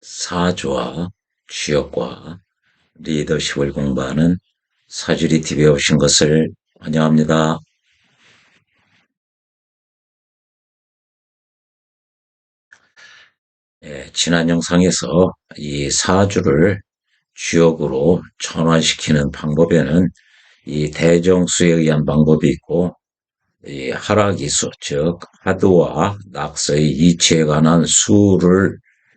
사주와 취업과 리더십을 공부하는 사주리 TV에 오신 것을 환영합니다. 지난 영상에서 이 사주를 주역으로 전환시키는 방법에는 이 대정수에 의한 방법이 있고, 이 하락이수, 즉 하드와 낙서의 이치에 관한 수를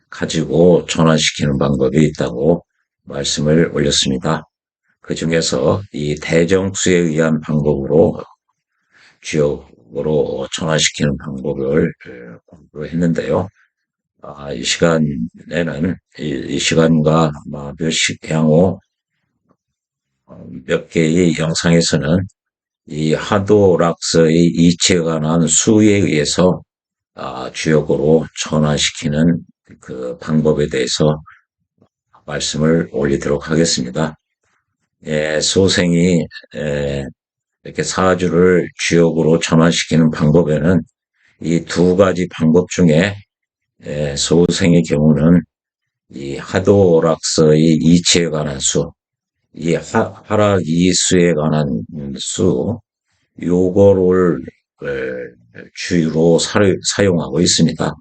가지고 전환시키는 방법이 있다고 말씀을 올렸습니다. 그 중에서 이 대정수에 의한 방법으로 주역으로 전환시키는 방법을 공부했는데요. 이 시간에는 이 시간과 몇 시 향후 몇 개의 영상에서는 이 하도락서의 이치에 관한 수에 의해서 주역으로 전환시키는 그 방법에 대해서 말씀을 올리도록 하겠습니다. 소생이 이렇게 사주를 주역으로 전환시키는 방법에는 이 두 가지 방법 중에 소생의 경우는 이 하도락서의 이치에 관한 수, 이 하락 이수에 관한 수, 요거를 주로 사용하고 있습니다.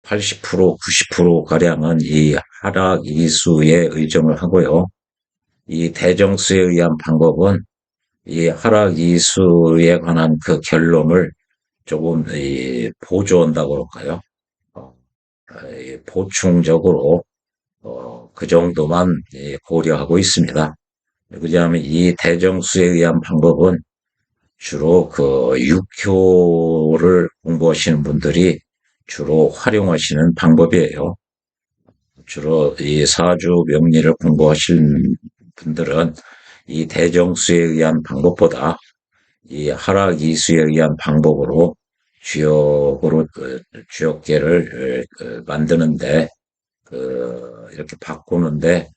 80%, 90%가량은 이 하락 이수에 의존을 하고요. 이 대정수에 의한 방법은 이 하락 이수에 관한 그 결론을 조금 보조한다고 그럴까요? 어, 보충적으로 그 정도만 고려하고 있습니다. 왜냐하면 이 대정수에 의한 방법은 주로 그 육효를 공부하시는 분들이 주로 활용하시는 방법이에요. 주로 이 사주 명리를 공부하시는 분들은 이 대정수에 의한 방법보다 이 하락 이수에 의한 방법으로 주역으로 주역계를 만드는데 이렇게 바꾸는데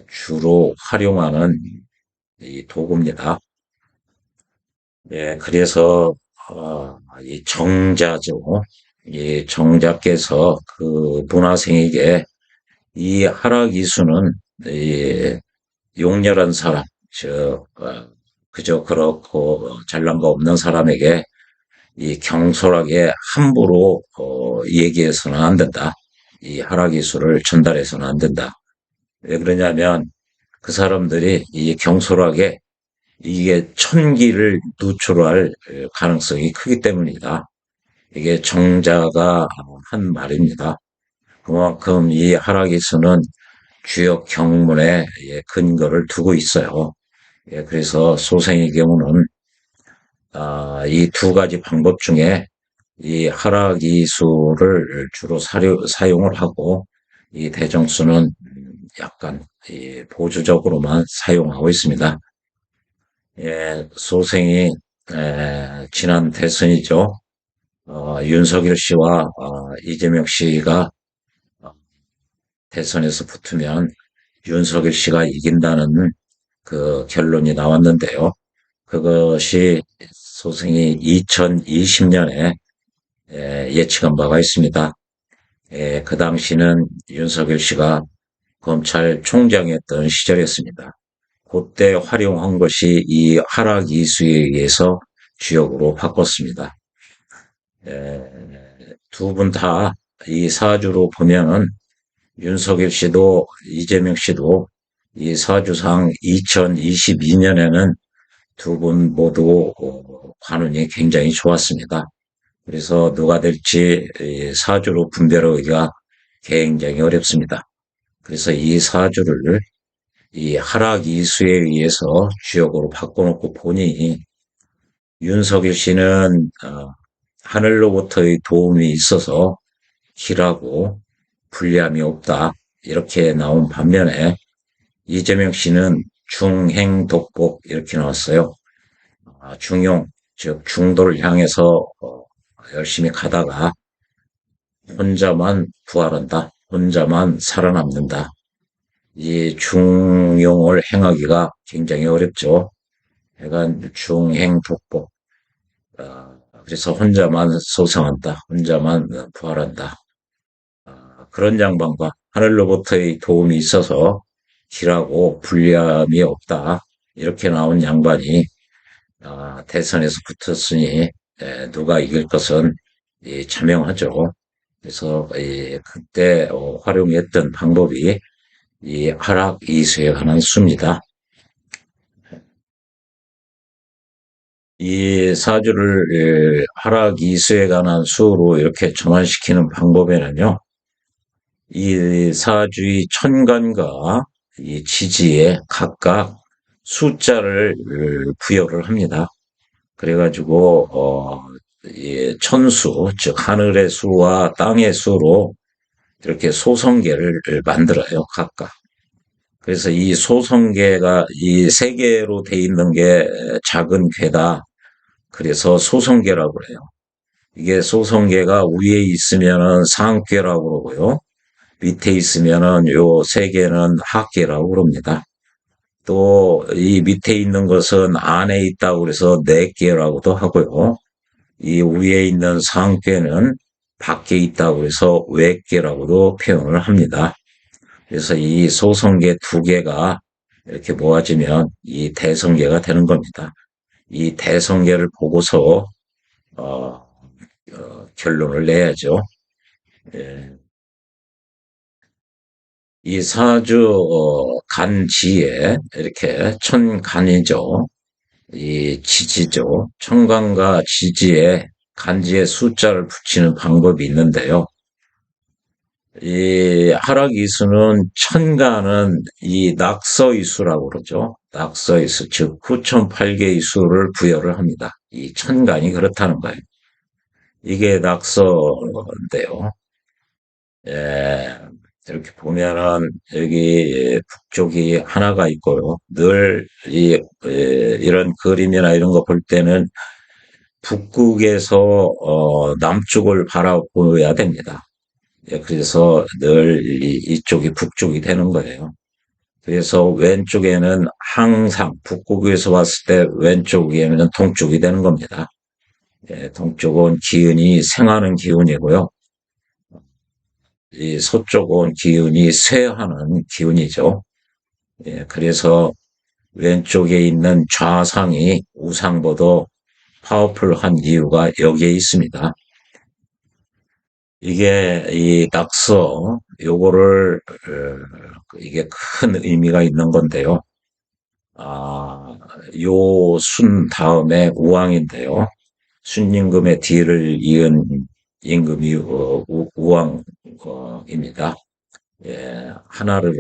주로 활용하는 이 도구입니다. 그래서 이 정자죠. 이 정자께서 그 문화생에게 이 하락 이수는 이 용렬한 사람, 그저 그렇고 잘난 거 없는 사람에게 이 경솔하게 함부로 얘기해서는 안 된다. 이 하락 이수를 전달해서는 안 된다. 왜 그러냐면 그 사람들이 이 경솔하게 이게 천기를 누출할 가능성이 크기 때문이다. 이게 정자가 한 말입니다. 그만큼 이 하락이수는 주역 경문에 근거를 두고 있어요. 그래서 소생의 경우는 이 두 가지 방법 중에 이 하락이수를 주로 사용을 하고 이 대정수는 약간 보조적으로만 사용하고 있습니다. 소생이 지난 대선이죠. 윤석열 씨와 이재명 씨가 대선에서 붙으면 윤석열 씨가 이긴다는 그 결론이 나왔는데요. 그것이 소생이 2020년에 예측한 바가 있습니다. 그 당시는 윤석열 씨가 검찰총장이었던 시절이었습니다. 그때 활용한 것이 이 하락 이수에 의해서 주역으로 바꿨습니다. 두 분 다 이 사주로 보면은 윤석열 씨도 이재명 씨도 이 사주상 2022년에는 두 분 모두 관운이 굉장히 좋았습니다. 그래서 누가 될지 사주로 분별하기가 굉장히 어렵습니다. 그래서 이 사주를 이 하락 이수에 의해서 주역으로 바꿔놓고 보니 윤석열 씨는 하늘로부터의 도움이 있어서 길하고 불리함이 없다. 이렇게 나온 반면에 이재명 씨는 중행독복 이렇게 나왔어요. 중용, 즉 중도를 향해서 열심히 가다가 혼자만 부활한다. 혼자만 살아남는다. 이 중용을 행하기가 굉장히 어렵죠. 약간 중행독복. 그래서 혼자만 소생한다. 혼자만 부활한다. 그런 양반과 하늘로부터의 도움이 있어서 길하고 불리함이 없다. 이렇게 나온 양반이 대선에서 붙었으니 누가 이길 것은 자명하죠. 그래서 그때 활용했던 방법이 이 하락 이수에 관한 수입니다. 이 사주를 하락 이수에 관한 수로 이렇게 전환시키는 방법에는요, 이 사주의 천간과 이 지지에 각각 숫자를 부여를 합니다. 그래가지고 이 천수, 즉 하늘의 수와 땅의 수로 이렇게 소성계를 만들어요, 각각. 그래서 이 소성계가 이 세 개로 돼 있는 게 작은 궤다. 그래서 소성계라고 그래요. 이게 소성계가 위에 있으면은 상계라고 그러고요. 밑에 있으면은 요 세 개는 하계라고 그럽니다. 또 이 밑에 있는 것은 안에 있다고 그래서 네 개라고도 하고요. 이 위에 있는 상계는 밖에 있다고 해서 외계라고도 표현을 합니다. 그래서 이 소성계 두 개가 이렇게 모아지면 이 대성계가 되는 겁니다. 이 대성계를 보고서 어, 결론을 내야죠. 예. 이 사주 간지에 이렇게 천간이죠. 이 지지죠. 천간과 지지에 간지에 숫자를 붙이는 방법이 있는데요. 이 하락이수는 천간은 이 낙서이수라고 그러죠. 낙서이수, 즉 9,008개의 수를 부여를 합니다. 이 천간이 그렇다는 거예요. 이게 낙서인데요. 예, 이렇게 보면은 여기 북쪽이 하나가 있고요. 늘 이런 그림이나 이런 거 볼 때는 북극에서 남쪽을 바라보아야 됩니다. 예, 그래서 늘 이쪽이 북쪽이 되는 거예요. 그래서 왼쪽에는 항상 북극에서 봤을 때 왼쪽에는 동쪽이 되는 겁니다. 예, 동쪽은 기운이 생하는 기운이고요. 이 서쪽은 기운이 쇠하는 기운이죠. 예, 그래서 왼쪽에 있는 좌상이 우상보다 파워풀한 이유가 여기에 있습니다. 이게 이 낙서 요거를 이게 큰 의미가 있는 건데요. 요 순 다음에 우왕인데요. 순임금의 뒤를 이은 임금이 우왕입니다. 예, 하나를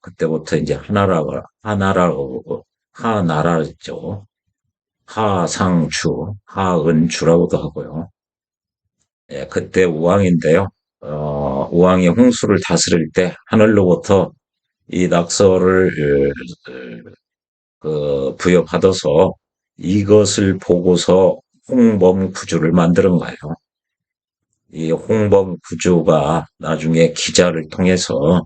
그때부터 이제 하나라죠. 하상추, 하은주라고도 하고요. 예, 그때 우왕인데요. 우왕이 홍수를 다스릴 때 하늘로부터 이 낙서를 부여받아서 이것을 보고서 홍범구주를 만드는 거예요. 이 홍범구주가 나중에 기자를 통해서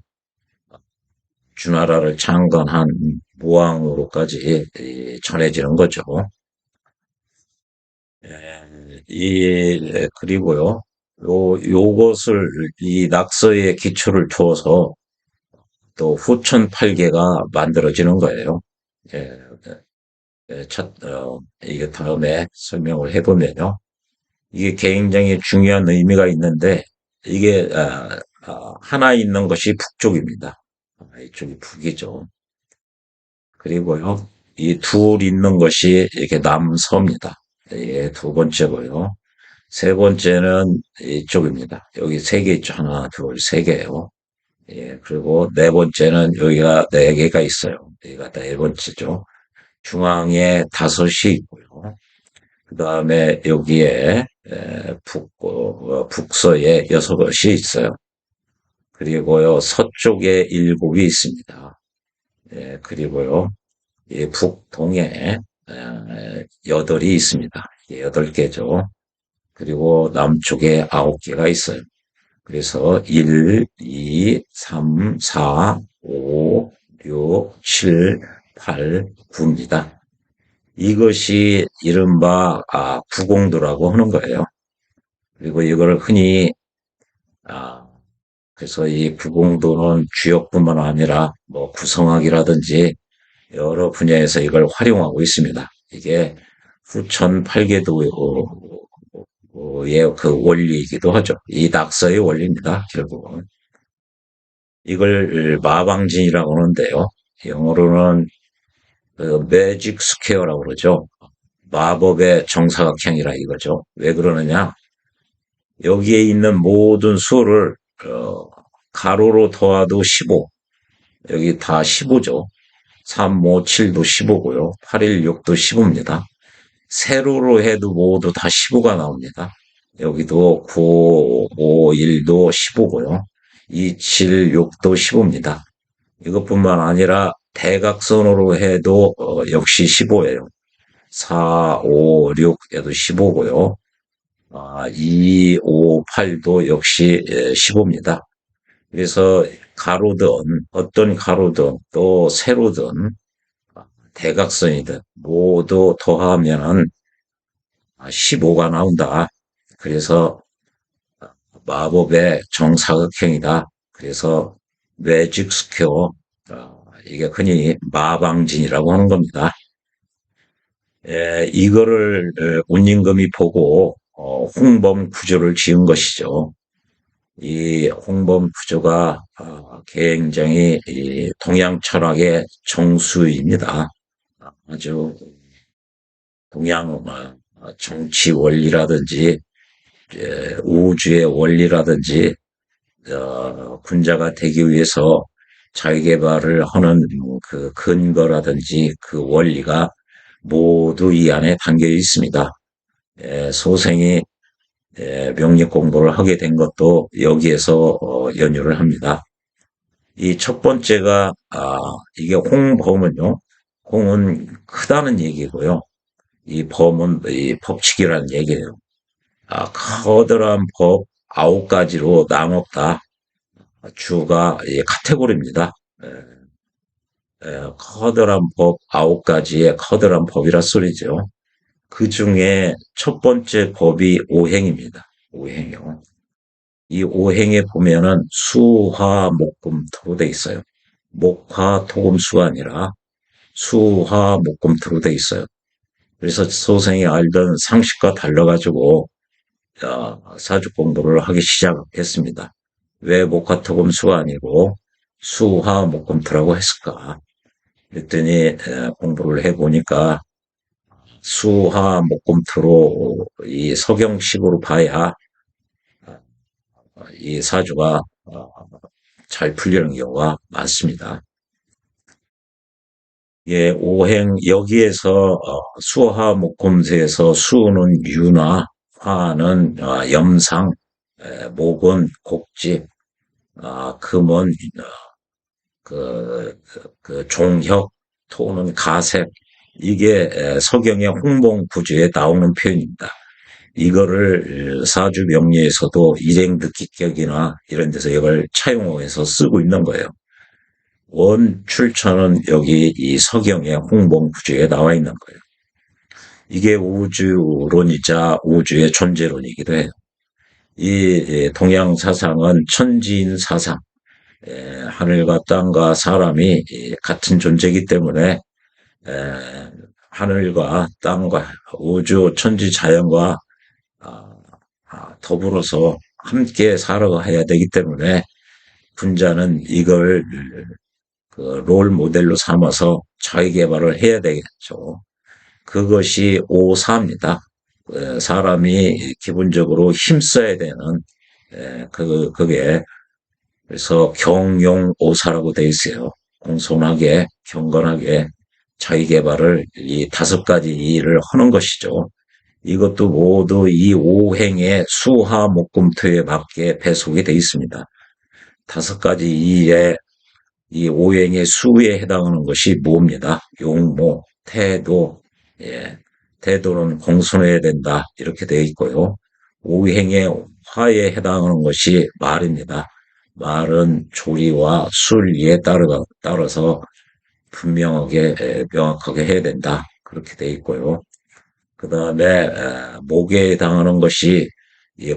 주나라를 창건한 무왕으로까지 전해지는 거죠. 그리고요, 요것을, 이 낙서의 기초를 두어서 또 후천팔계가 만들어지는 거예요. 예, 이게 다음에 설명을 해보면요. 이게 굉장히 중요한 의미가 있는데, 이게, 하나 있는 것이 북쪽입니다. 이쪽이 북이죠. 그리고요, 이 둘 있는 것이 이렇게 남서입니다. 이게 두 번째고요. 세 번째는 이쪽입니다. 여기 세 개 있죠. 하나, 둘, 세 개요. 예, 그리고 네 번째는 여기가 네 개가 있어요. 여기가 네 번째죠. 중앙에 다섯이 있고요. 그 다음에 여기에 북서에 여섯이 있어요. 그리고요, 서쪽에 일곱이 있습니다. 예, 그리고요, 이 북동에 여덟이 있습니다. 여덟 개죠. 그리고 남쪽에 아홉 개가 있어요. 그래서 1, 2, 3, 4, 5, 6, 7, 8, 9입니다. 이것이 이른바 구공도라고 하는 거예요. 그리고 이걸 흔히 그래서 이 구공도는 주역뿐만 아니라 뭐 구성학이라든지 여러 분야에서 이걸 활용하고 있습니다. 이게 후천 팔계도의 그 원리이기도 하죠. 이 낙서의 원리입니다. 결국은. 이걸 마방진이라고 하는데요. 영어로는 그 매직 스퀘어라고 그러죠. 마법의 정사각형이라 이거죠. 왜 그러느냐? 여기에 있는 모든 수를 가로로 더해도 15, 여기 다 15죠. 3, 5, 7도 15고요. 8, 1, 6도 15입니다. 세로로 해도 모두 다 15가 나옵니다. 여기도 9, 5, 1도 15고요. 2, 7, 6도 15입니다. 이것뿐만 아니라 대각선으로 해도 역시 15예요. 4, 5, 6에도 15고요. 2, 5, 8도 역시 15입니다. 그래서 가로든 어떤 가로든 또 세로든 대각선이든 모두 더하면 15가 나온다. 그래서 마법의 정사각형이다. 그래서 매직 스퀘어, 이게 흔히 마방진이라고 하는 겁니다. 이거를 운임금이 보고 홍범 구조를 지은 것이죠. 이 홍범 구조가 굉장히 동양 철학의 정수입니다. 아주 동양 정치 원리라든지 우주의 원리라든지 군자가 되기 위해서 자기계발을 하는 그 근거라든지 그 원리가 모두 이 안에 담겨 있습니다. 소생이 명리 공부를 하게 된 것도 여기에서 연유를 합니다. 이 첫 번째가 이게 홍범은요. 홍은 크다는 얘기고요. 이 범은 이 법칙이라는 얘기예요. 커다란 법 9가지로 나눴다. 주가 카테고리입니다. 커다란 법 9가지의 커다란 법이라 소리죠. 그 중에 첫 번째 법이 오행입니다. 오행이요. 이 오행에 보면은 수화 목금토로 돼 있어요. 목화 토금수가 아니라 수화 목금토로 돼 있어요. 그래서 소생이 알던 상식과 달라가지고 사주 공부를 하기 시작했습니다. 왜 목화토금수가 아니고 수화 목금토라고 했을까? 그랬더니 공부를 해보니까 수화 목금토로 이 서경식으로 봐야 이 사주가 잘 풀리는 경우가 많습니다. 예, 오행 여기에서 수화 목금토에서 수는 유나 화는 염상, 목은 곡집, 금은 종혁, 토는 가색, 이게 서경의 홍범 구조에 나오는 표현입니다. 이거를 사주 명리에서도 일행득기격이나 이런 데서 이걸 차용해서 쓰고 있는 거예요. 원 출처는 여기 이 서경의 홍범 구조에 나와 있는 거예요. 이게 우주론이자 우주의 존재론이기도 해요. 이 동양 사상은 천지인 사상, 하늘과 땅과 사람이 같은 존재이기 때문에 하늘과 땅과 우주 천지 자연과 더불어서 함께 살아가야 되기 때문에 군자는 이걸 롤 모델로 삼아서 자기 개발을 해야 되겠죠. 그것이 오사입니다. 사람이 기본적으로 힘써야 되는 그게 그래서 경용오사라고 돼 있어요. 공손하게 경건하게 자기 개발을 이 5가지 일을 하는 것이죠. 이것도 모두 이 오행의 수화 목금토에 맞게 배속이 돼 있습니다. 5가지 일에 이 오행의 수에 해당하는 것이 뭡니다. 용모, 태도, 태도는 공손해야 된다. 이렇게 되어 있고요. 오행의 화에 해당하는 것이 말입니다. 말은 조리와 순리에 따라서 분명하게, 명확하게 해야 된다. 그렇게 되어 있고요. 그 다음에 목에 해당하는 것이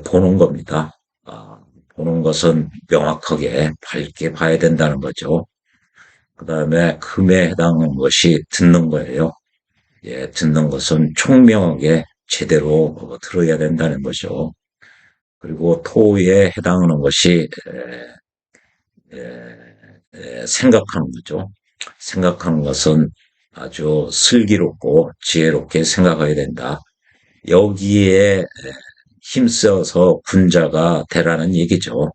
보는 겁니다. 보는 것은 명확하게 밝게 봐야 된다는 거죠. 그 다음에 금에 해당하는 것이 듣는 거예요. 예, 듣는 것은 총명하게 제대로 들어야 된다는 거죠. 그리고 토에 해당하는 것이 생각하는 거죠. 생각하는 것은 아주 슬기롭고 지혜롭게 생각해야 된다. 여기에 힘써서 군자가 되라는 얘기죠.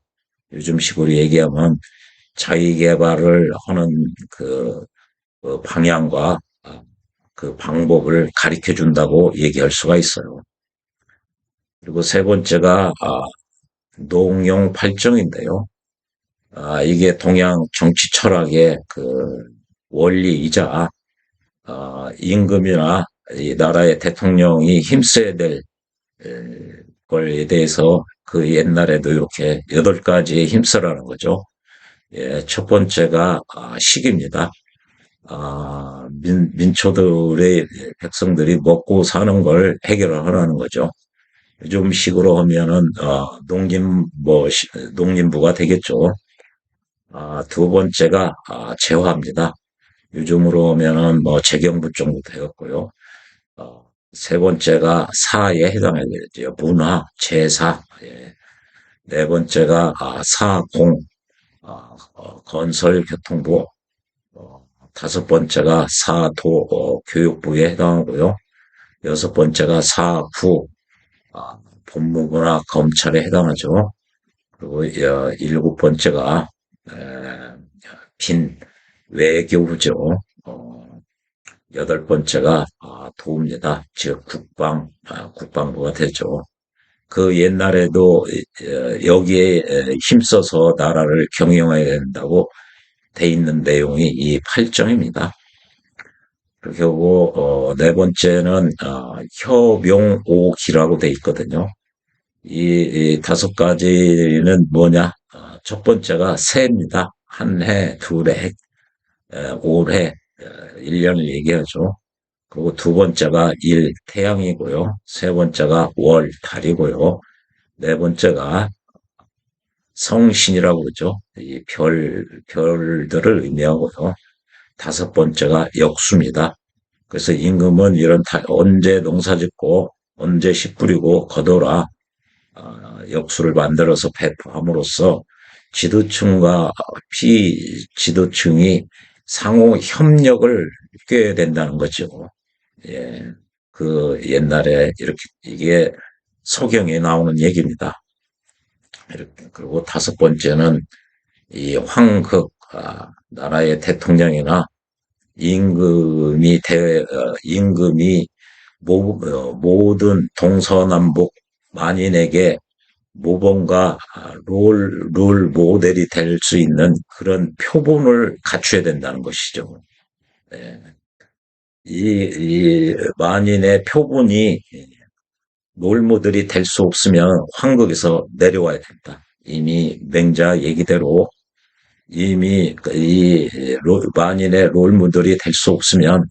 요즘식으로 얘기하면 자기 개발을 하는 그 방향과 그 방법을 가르쳐 준다고 얘기할 수가 있어요. 그리고 세 번째가 농용 팔정인데요. 이게 동양 정치 철학의 그 원리이자 임금이나 이 나라의 대통령이 힘써야 될 걸에 대해서 그 옛날에도 이렇게 8가지 힘써라는 거죠. 예, 첫 번째가 식입니다. 민초들의 백성들이 먹고 사는 걸 해결을 하라는 거죠. 요즘식으로 하면은 농림부가 되겠죠. 두 번째가 재화입니다. 요즘으로 하면은 뭐 재경부 정도 되었고요. 세 번째가 사에 해당하겠죠. 문화, 제사. 예. 네 번째가 사공, 건설, 교통부. 다섯 번째가 사도, 교육부에 해당하고요. 여섯 번째가 사구, 법무부나 검찰에 해당하죠. 그리고 일곱 번째가 빈 외교부죠. 어, 여덟 번째가 도입니다. 즉 국방부가 되죠. 그 옛날에도 여기에 힘써서 나라를 경영해야 된다고 돼 있는 내용이 이 8점입니다. 그리고 네 번째는 협용오기라고 돼 있거든요. 이 다섯 가지는 뭐냐? 첫 번째가 새입니다. 한 해, 두 해, 올해, 1년을 얘기하죠. 그리고 두 번째가 일, 태양이고요. 세 번째가 월, 달이고요. 네 번째가 성신이라고 그러죠. 이 별들을 의미하고요. 다섯 번째가 역수입니다. 그래서 임금은 언제 농사 짓고, 언제 씨 뿌리고, 거둬라. 역수를 만들어서 배포함으로써 지도층과 피지도층이 상호 협력을 꾀해야 된다는 거죠. 예. 그 옛날에 이렇게 이게 서경에 나오는 얘기입니다. 이렇게 그리고 다섯 번째는 이 황흑 나라의 대통령이나 임금이 모든 동서남북 만인에게 모범과 롤 모델이 될 수 있는 그런 표본을 갖춰야 된다는 것이죠. 네. 이 만인의 표본이 롤 모델이 될 수 없으면 황국에서 내려와야 된다. 이미 맹자 얘기대로 이미 만인의 롤 모델이 될 수 없으면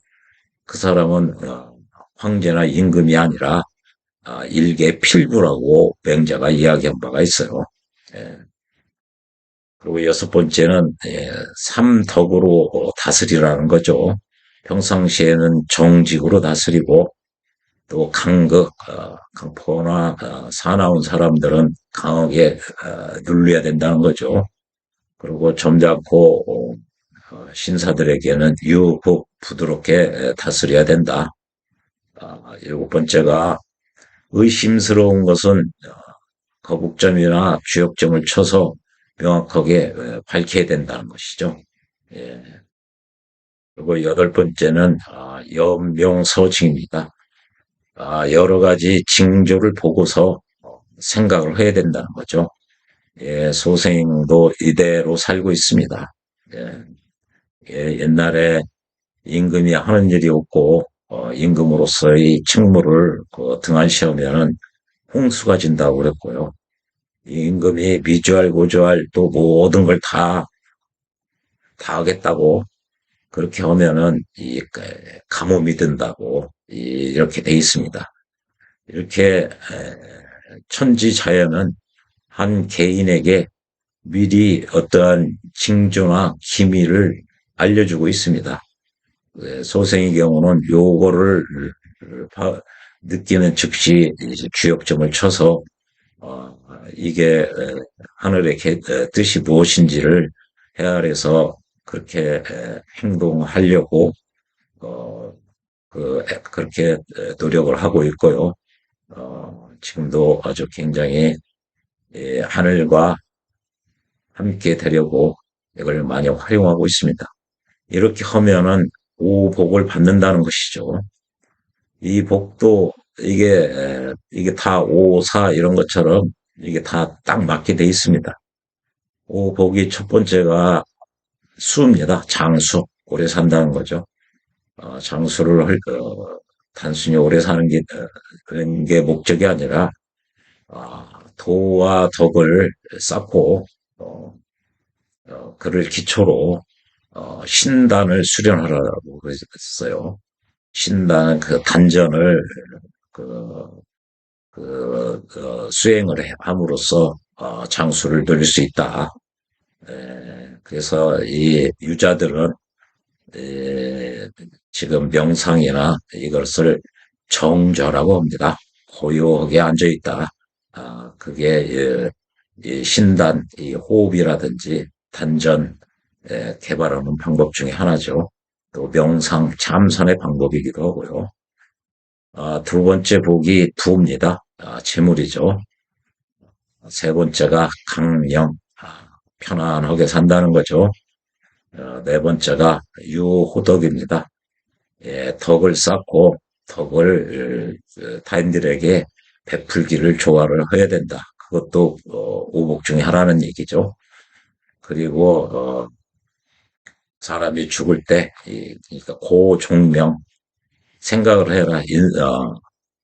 그 사람은 황제나 임금이 아니라 일개 필부라고 맹자가 이야기한 바가 있어요. 예. 그리고 여섯 번째는 삼덕으로 다스리라는 거죠. 평상시에는 정직으로 다스리고 또 강포나 사나운 사람들은 강하게 눌러야 된다는 거죠. 그리고 점잖고 신사들에게는 유혹 부드럽게 다스려야 된다. 일곱 번째가 의심스러운 것은 거북점이나 주역점을 쳐서 명확하게 밝혀야 된다는 것이죠. 예. 그리고 여덟 번째는 연명서증입니다. 여러 가지 징조를 보고서 생각을 해야 된다는 거죠. 예, 소생도 이대로 살고 있습니다. 예, 옛날에 임금이 하는 일이 없고 임금으로서의 책무를 등한시하면은 홍수가 진다고 그랬고요. 임금이 미주알 고주알 또 모든 걸 다 하겠다고 그렇게 하면은 이 가뭄이 든다고 이렇게 돼 있습니다. 이렇게 천지 자연은 한 개인에게 미리 어떠한 징조나 기미를 알려주고 있습니다. 소생의 경우는 요거를 느끼는 즉시 주역점을 쳐서 이게 하늘의 뜻이 무엇인지를 헤아려서 그렇게 행동하려고 어, 그렇게 노력을 하고 있고요. 지금도 아주 굉장히 하늘과 함께 되려고 이걸 많이 활용하고 있습니다. 이렇게 하면은 오복을 받는다는 것이죠. 이 복도 이게 다 오사 이런 것처럼 이게 다 딱 맞게 돼 있습니다. 오복이 첫 번째가 수입니다. 장수. 오래 산다는 거죠. 장수를 단순히 오래 사는 게 그런 게 목적이 아니라 도와 덕을 쌓고 그를 기초로 신단을 수련하라고 그랬어요. 신단은 그 단전을 그, 수행을 함으로써 장수를 누릴 수 있다. 그래서 이 유자들은 지금 명상이나 이것을 정좌라고 합니다. 고요하게 앉아 있다. 그게 이 신단, 이 호흡이라든지 단전 개발하는 방법 중에 하나죠. 또 명상, 참선의 방법이기도 하고요. 두 번째 복이 부입니다. 재물이죠. 세 번째가 강령, 편안하게 산다는 거죠. 네 번째가 유호덕입니다. 덕을 쌓고 덕을 타인들에게 베풀기를 조화를 해야 된다. 그것도 오복 중에 하나는 얘기죠. 그리고 사람이 죽을 때 그러니까 고종명 생각을 해라.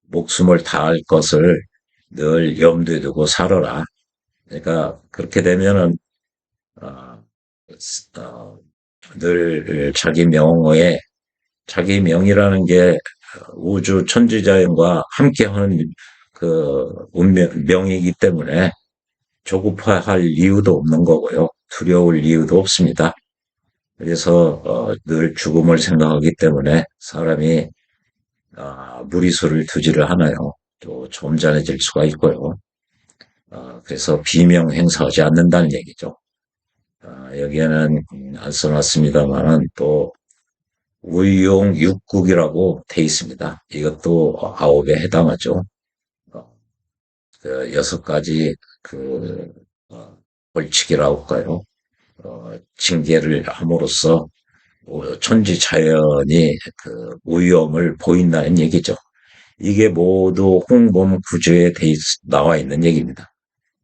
목숨을 다할 것을 늘 염두에 두고 살아라. 그러니까 그렇게 되면은 어, 어, 늘 자기 명이라는 게 우주 천지자연과 함께하는 그 명이기 때문에 조급할 이유도 없는 거고요. 두려울 이유도 없습니다. 그래서 늘 죽음을 생각하기 때문에 사람이 무리수를 두지를 않아요. 또 점잖해질 수가 있고요. 그래서 비명 행사하지 않는다는 얘기죠. 여기에는 안 써놨습니다만은 또 의용 육국이라고 돼 있습니다. 이것도 아홉에 해당하죠. 그 여섯 가지 그 벌칙이라고 할까요? 징계를 함으로써 천지 자연이 그 위험을 보인다는 얘기죠. 이게 모두 홍범 구조에 나와 있는 얘기입니다.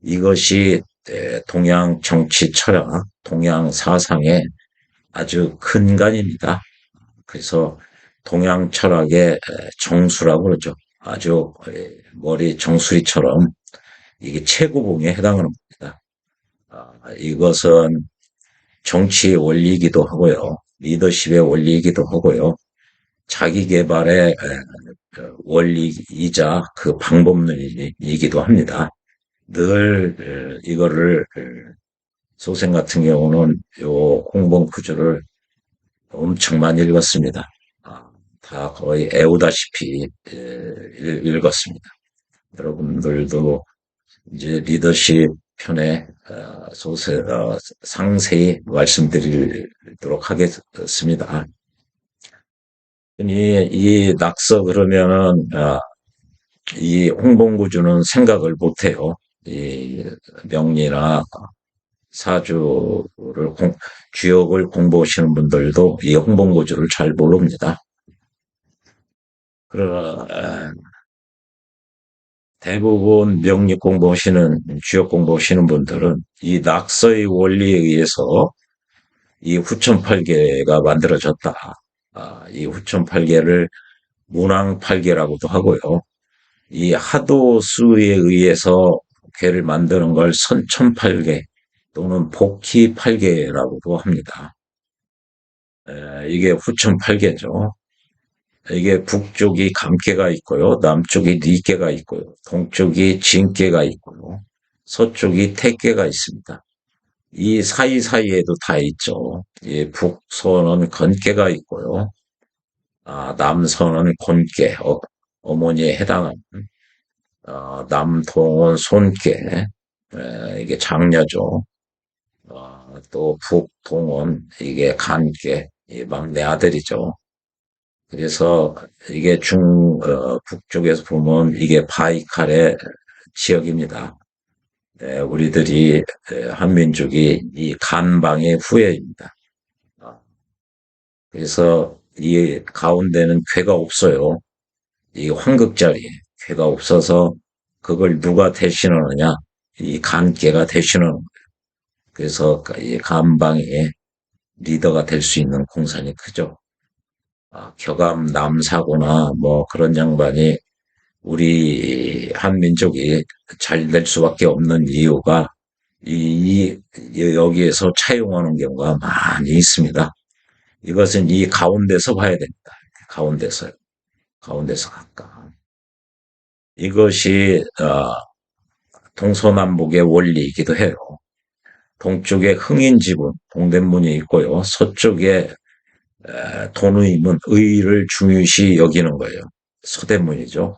이것이 동양 정치 철학, 동양 사상의 아주 근간입니다. 그래서 동양 철학의 정수라고 그러죠. 아주 머리 정수리처럼 이게 최고봉에 해당하는 겁니다. 이것은 정치의 원리이기도 하고요. 리더십의 원리이기도 하고요. 자기 개발의 원리이자 그 방법론이기도 합니다. 늘 이거를 소생 같은 경우는 요 홍범 구조를 엄청 많이 읽었습니다. 다 거의 애우다시피 읽었습니다. 여러분들도 이제 리더십 편에 상세히 말씀드리도록 하겠습니다. 이 낙서 그러면은 이 홍범구주는 생각을 못해요. 이 명리나 사주를 주역을 공부하시는 분들도 이 홍범구주를 잘 모릅니다. 그러나 대부분 명리 공부하시는 주역 공부하시는 분들은 이 낙서의 원리에 의해서 이 후천팔계가 만들어졌다. 이 후천팔계를 문왕팔계라고도 하고요. 이 하도수에 의해서 괴를 만드는 걸 선천팔계 또는 복희팔계라고도 합니다. 이게 후천팔계죠. 이게 북쪽이 감계가 있고요. 남쪽이 니계가 있고요. 동쪽이 진계가 있고요. 서쪽이 택계가 있습니다. 이 사이사이에도 다 있죠. 이 북서는 건계가 있고요. 남서는 곤계, 어머니에 해당하는, 남동은 손계, 이게 장녀죠. 또 북동은 이게 간계, 이 막내 아들이죠. 그래서 이게 북쪽에서 보면 이게 바이칼의 지역입니다. 우리들이, 한민족이 이 간방의 후예입니다. 아, 그래서 이 가운데는 궤가 없어요. 이 황극자리에 궤가 없어서 그걸 누가 대신하느냐? 이 간계가 대신하는 거예요. 그래서 이 간방의 리더가 될 수 있는 공산이 크죠. 교감 남사고나 뭐 그런 양반이 우리 한민족이 잘 될 수밖에 없는 이유가 여기에서 차용하는 경우가 많이 있습니다. 이것은 이 가운데서 봐야 됩니다. 가운데서, 가운데서 각각. 이것이, 동서남북의 원리이기도 해요. 동쪽에 흥인지분, 동대문이 있고요. 서쪽에 돈의문, 의를 중요시 여기는 거예요. 서대문이죠.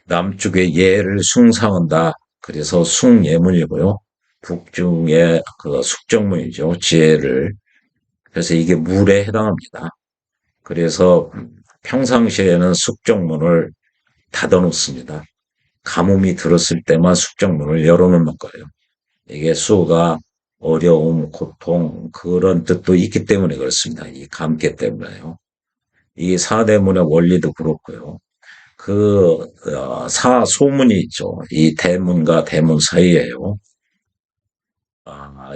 남쪽에 예를 숭상한다. 그래서 숭예문이고요. 북중에 그 숙정문이죠. 지혜를. 그래서 이게 물에 해당합니다. 그래서 평상시에는 숙정문을 닫아 놓습니다. 가뭄이 들었을 때만 숙정문을 열어놓는 거예요. 이게 수가 어려움, 고통 그런 뜻도 있기 때문에 그렇습니다. 이 감개 때문에요. 이 사대문의 원리도 그렇고요. 사소문이 있죠. 이 대문과 대문 사이에요.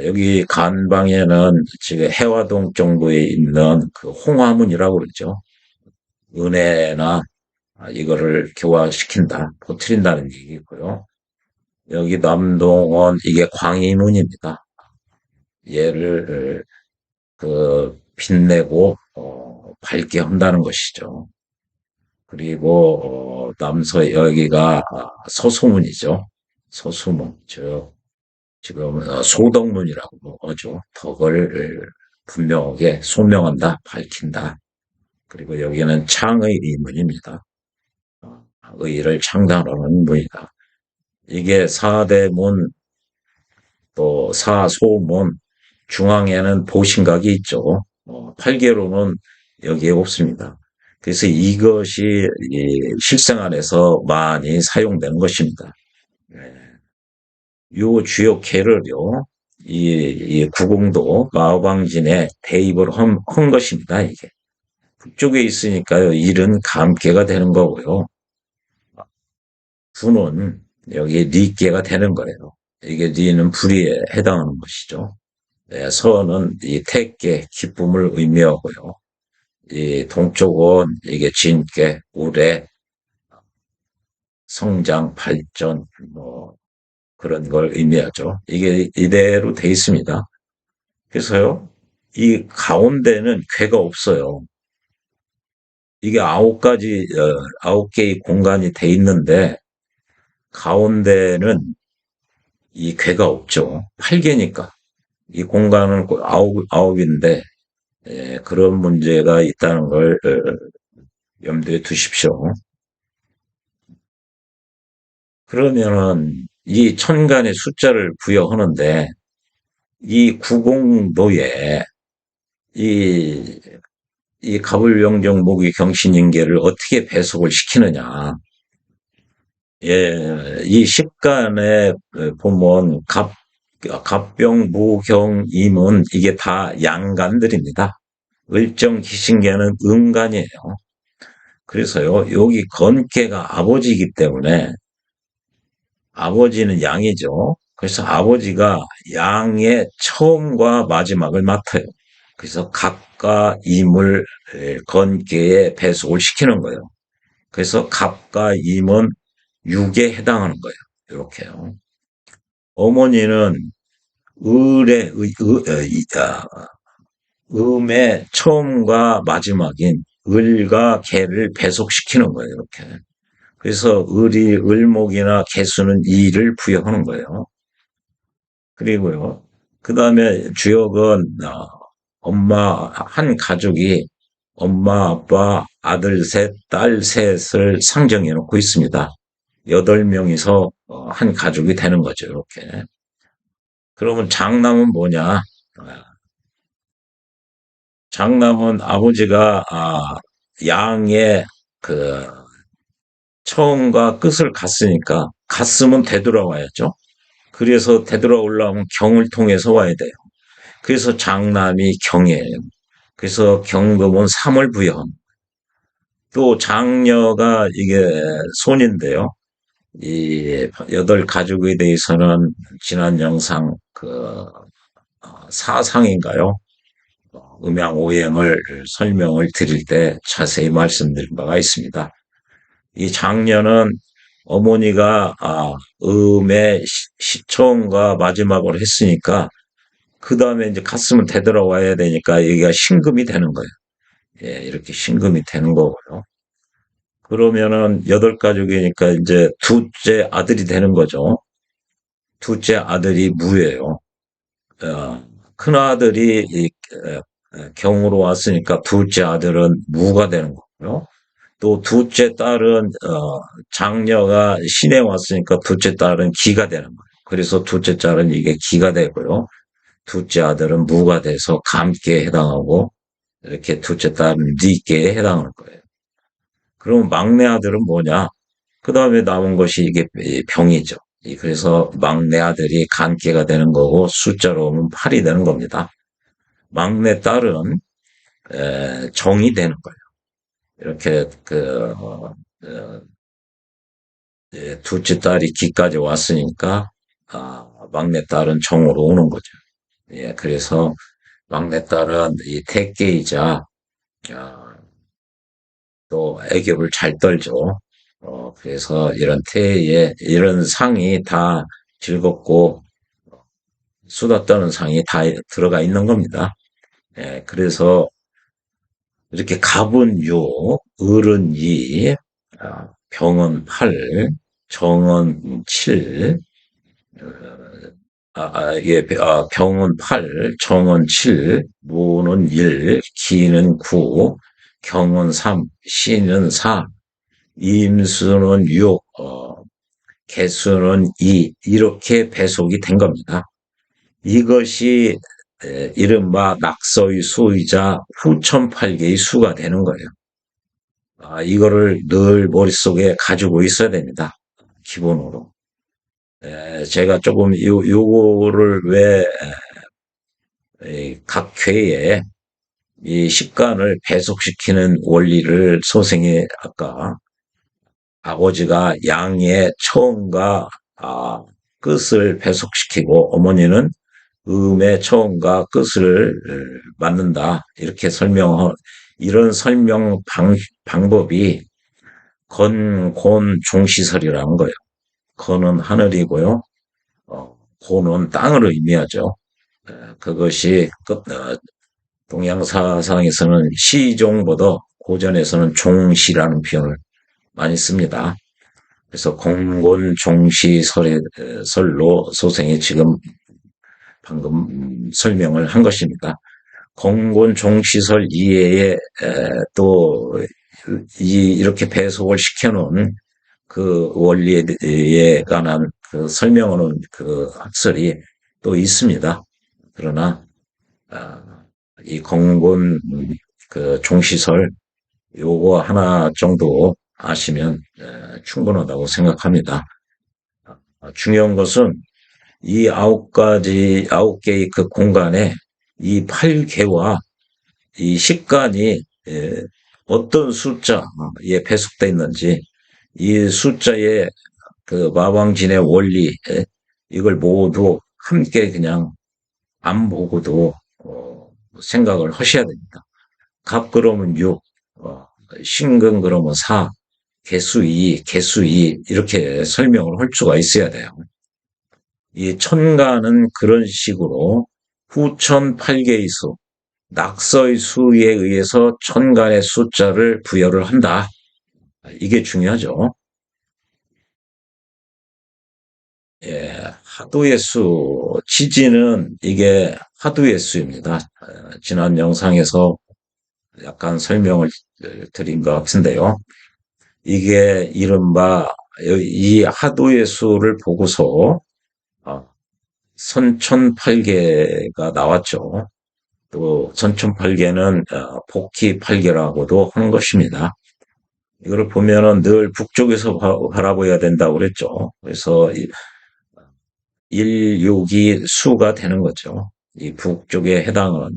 여기 간방에는 지금 해화동 정도에 있는 그 홍화문이라고 그러죠. 은혜나 이거를 교화시킨다, 퍼뜨린다는 얘기고요. 여기 남동은 이게 광희문입니다. 얘를 빛내고 밝게 한다는 것이죠. 그리고 남서 여기가 서소문이죠. 서소문, 지금 소덕문이라고 하죠. 덕을 분명하게 소명한다, 밝힌다. 그리고 여기는 창의 문입니다. 의를 창단하는 문이다. 이게 사대문, 또 사소문, 중앙에는 보신각이 있죠. 8개로는 여기에 없습니다. 그래서 이것이 실생활에서 많이 사용되는 것입니다. 요 주요 계를요, 이 구공도 마오방진에 대입을 한 것입니다, 이게. 북쪽에 있으니까요, 일은 감계가 되는 거고요. 부는 여기 리계가 되는 거예요. 이게 리는 불의에 해당하는 것이죠. 서는 이 택계, 기쁨을 의미하고요. 이 동쪽은 이게 진계, 우레, 성장, 발전, 뭐, 그런 걸 의미하죠. 이게 이대로 돼 있습니다. 그래서요, 이 가운데는 궤가 없어요. 이게 9개의 공간이 돼 있는데, 가운데는 이 궤가 없죠. 8개니까. 이 공간은 꼭 아홉인데, 그런 문제가 있다는 걸 염두에 두십시오. 그러면은 이 천간의 숫자를 부여하는데 이 구공도에 이, 이 갑을병정 목의 경신인계를 어떻게 배속을 시키느냐. 이 십간에 보면 갑병, 무경, 임은 이게 다 양간들입니다. 을정, 기신계는 음간이에요. 그래서요, 여기 건계가 아버지이기 때문에 아버지는 양이죠. 그래서 아버지가 양의 처음과 마지막을 맡아요. 그래서 갑과 임을 건계에 배속을 시키는 거예요. 그래서 갑과 임은 육에 해당하는 거예요. 이렇게요. 어머니는 음의 처음과 마지막인 을과 개를 배속시키는 거예요. 이렇게. 그래서 을목이나 개수는 이를 부여하는 거예요. 그리고요. 그 다음에 주역은, 한 가족이 엄마, 아빠, 아들 셋, 딸 셋을 상정해 놓고 있습니다. 8명이서 한 가족이 되는 거죠, 이렇게. 그러면 장남은 뭐냐? 장남은 아버지가, 양의 그, 처음과 끝을 갔으니까, 갔으면 되돌아와야죠. 그래서 되돌아오려면 경을 통해서 와야 돼요. 그래서 장남이 경이에요. 그래서 경금은 3을 부여함. 또 장녀가 이게 손인데요. 이 8가족에 대해서는 지난 영상 사상인가요? 음양오행을 설명을 드릴 때 자세히 말씀드린 바가 있습니다. 이 장녀는 어머니가 음의 처음과 마지막으로 했으니까 그 다음에 이제 갔으면 되돌아와야 되니까 여기가 신금이 되는 거예요. 예, 이렇게 신금이 되는 거고요. 그러면은 8가족이니까 이제 둘째 아들이 되는 거죠. 둘째 아들이 무예요. 큰 아들이 경으로 왔으니까 둘째 아들은 무가 되는 거고요. 또 둘째 딸은 장녀가 신에 왔으니까 둘째 딸은 기가 되는 거예요. 그래서 둘째 딸은 이게 기가 되고요. 둘째 아들은 무가 돼서 감기에 해당하고 이렇게 둘째 딸은 니께에 해당하는 거예요. 그럼 막내 아들은 뭐냐? 그 다음에 남은 것이 이게 병이죠. 그래서 막내 아들이 간계가 되는 거고 숫자로 오면 8이 되는 겁니다. 막내 딸은 정이 되는 거예요. 이렇게 둘째 딸이 기까지 왔으니까 막내 딸은 정으로 오는 거죠. 예, 그래서 막내 딸은 이 택계이자 또 애교를 잘 떨죠. 그래서 이런 태에 이런 상이 다 즐겁고 수다 떠는 상이 다 들어가 있는 겁니다. 예, 그래서 이렇게 갑은 6, 을은 2, 병은 8, 정은 7, 예, 병은 8, 정은 7, 무는 1, 기는 9, 경은 3, 신은 4, 임수는 6, 개수는 2, 이렇게 배속이 된 겁니다. 이것이 이른바 낙서의 수이자 후천팔계의 수가 되는 거예요. 이거를 늘 머릿속에 가지고 있어야 됩니다. 기본으로. 제가 조금 요거를 왜 각 회에 이 식간을 배속시키는 원리를 선생이 아까 아버지가 양의 처음과 끝을 배속시키고 어머니는 음의 처음과 끝을 맞는다. 이렇게 이런 설명 방법이 곤, 종시설이라는 거예요. 건은 하늘이고요. 곤은 땅을 의미하죠. 그것이 동양사상에서는 시종보다 고전에서는 종시라는 표현을 많이 씁니다. 그래서 공곤종시설로 소생이 지금 방금 설명을 한 것입니다. 공곤종시설 이외에 또 이렇게 배속을 시켜놓은 그 원리에 관한 그 설명하는 그 학설이 또 있습니다. 그러나 이 공곤 그 종시설 요거 하나 정도 아시면 충분하다고 생각합니다. 중요한 것은 이 9개의 그 공간에 이 8개와 이 식간이 어떤 숫자에 배속되어 있는지 이 숫자의 그 마왕진의 원리 이걸 모두 함께 그냥 안 보고도 생각을 하셔야 됩니다. 갑 그러면 6, 신금 그러면 4, 개수 2, 개수 2 이렇게 설명을 할 수가 있어야 돼요. 이 천간은 그런 식으로 후천 8개의 수, 낙서의 수에 의해서 천간의 숫자를 부여를 한다. 이게 중요하죠. 예, 하도의 수, 지지는 이게 하도의 수입니다. 지난 영상에서 약간 설명을 드린 것 같은데요. 이게 이른바 이 하도의 수를 보고서 어, 선천팔계가 나왔죠. 또 선천팔계는 복희팔계라고도 하는 것입니다. 이거를 보면은 늘 북쪽에서 바라봐야 된다고 그랬죠. 그래서 일육이 수가 되는 거죠. 이 북쪽에 해당은.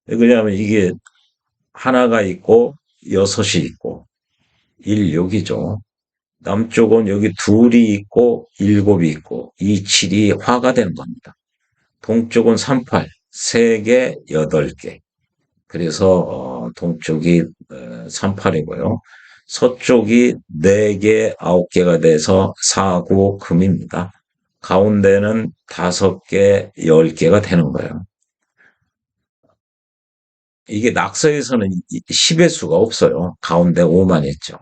왜냐하면 이게 하나가 있고 여섯이 있고 일육이죠. 남쪽은 여기 둘이 있고 일곱이 있고 이 칠이 화가 되는 겁니다. 동쪽은 38, 3개, 8개. 그래서 동쪽이 38이고요. 서쪽이 4개, 9개가 돼서 사고 금입니다. 가운데는 5개, 10개가 되는 거예요. 이게 낙서에서는 10의 수가 없어요. 가운데 5만 있죠.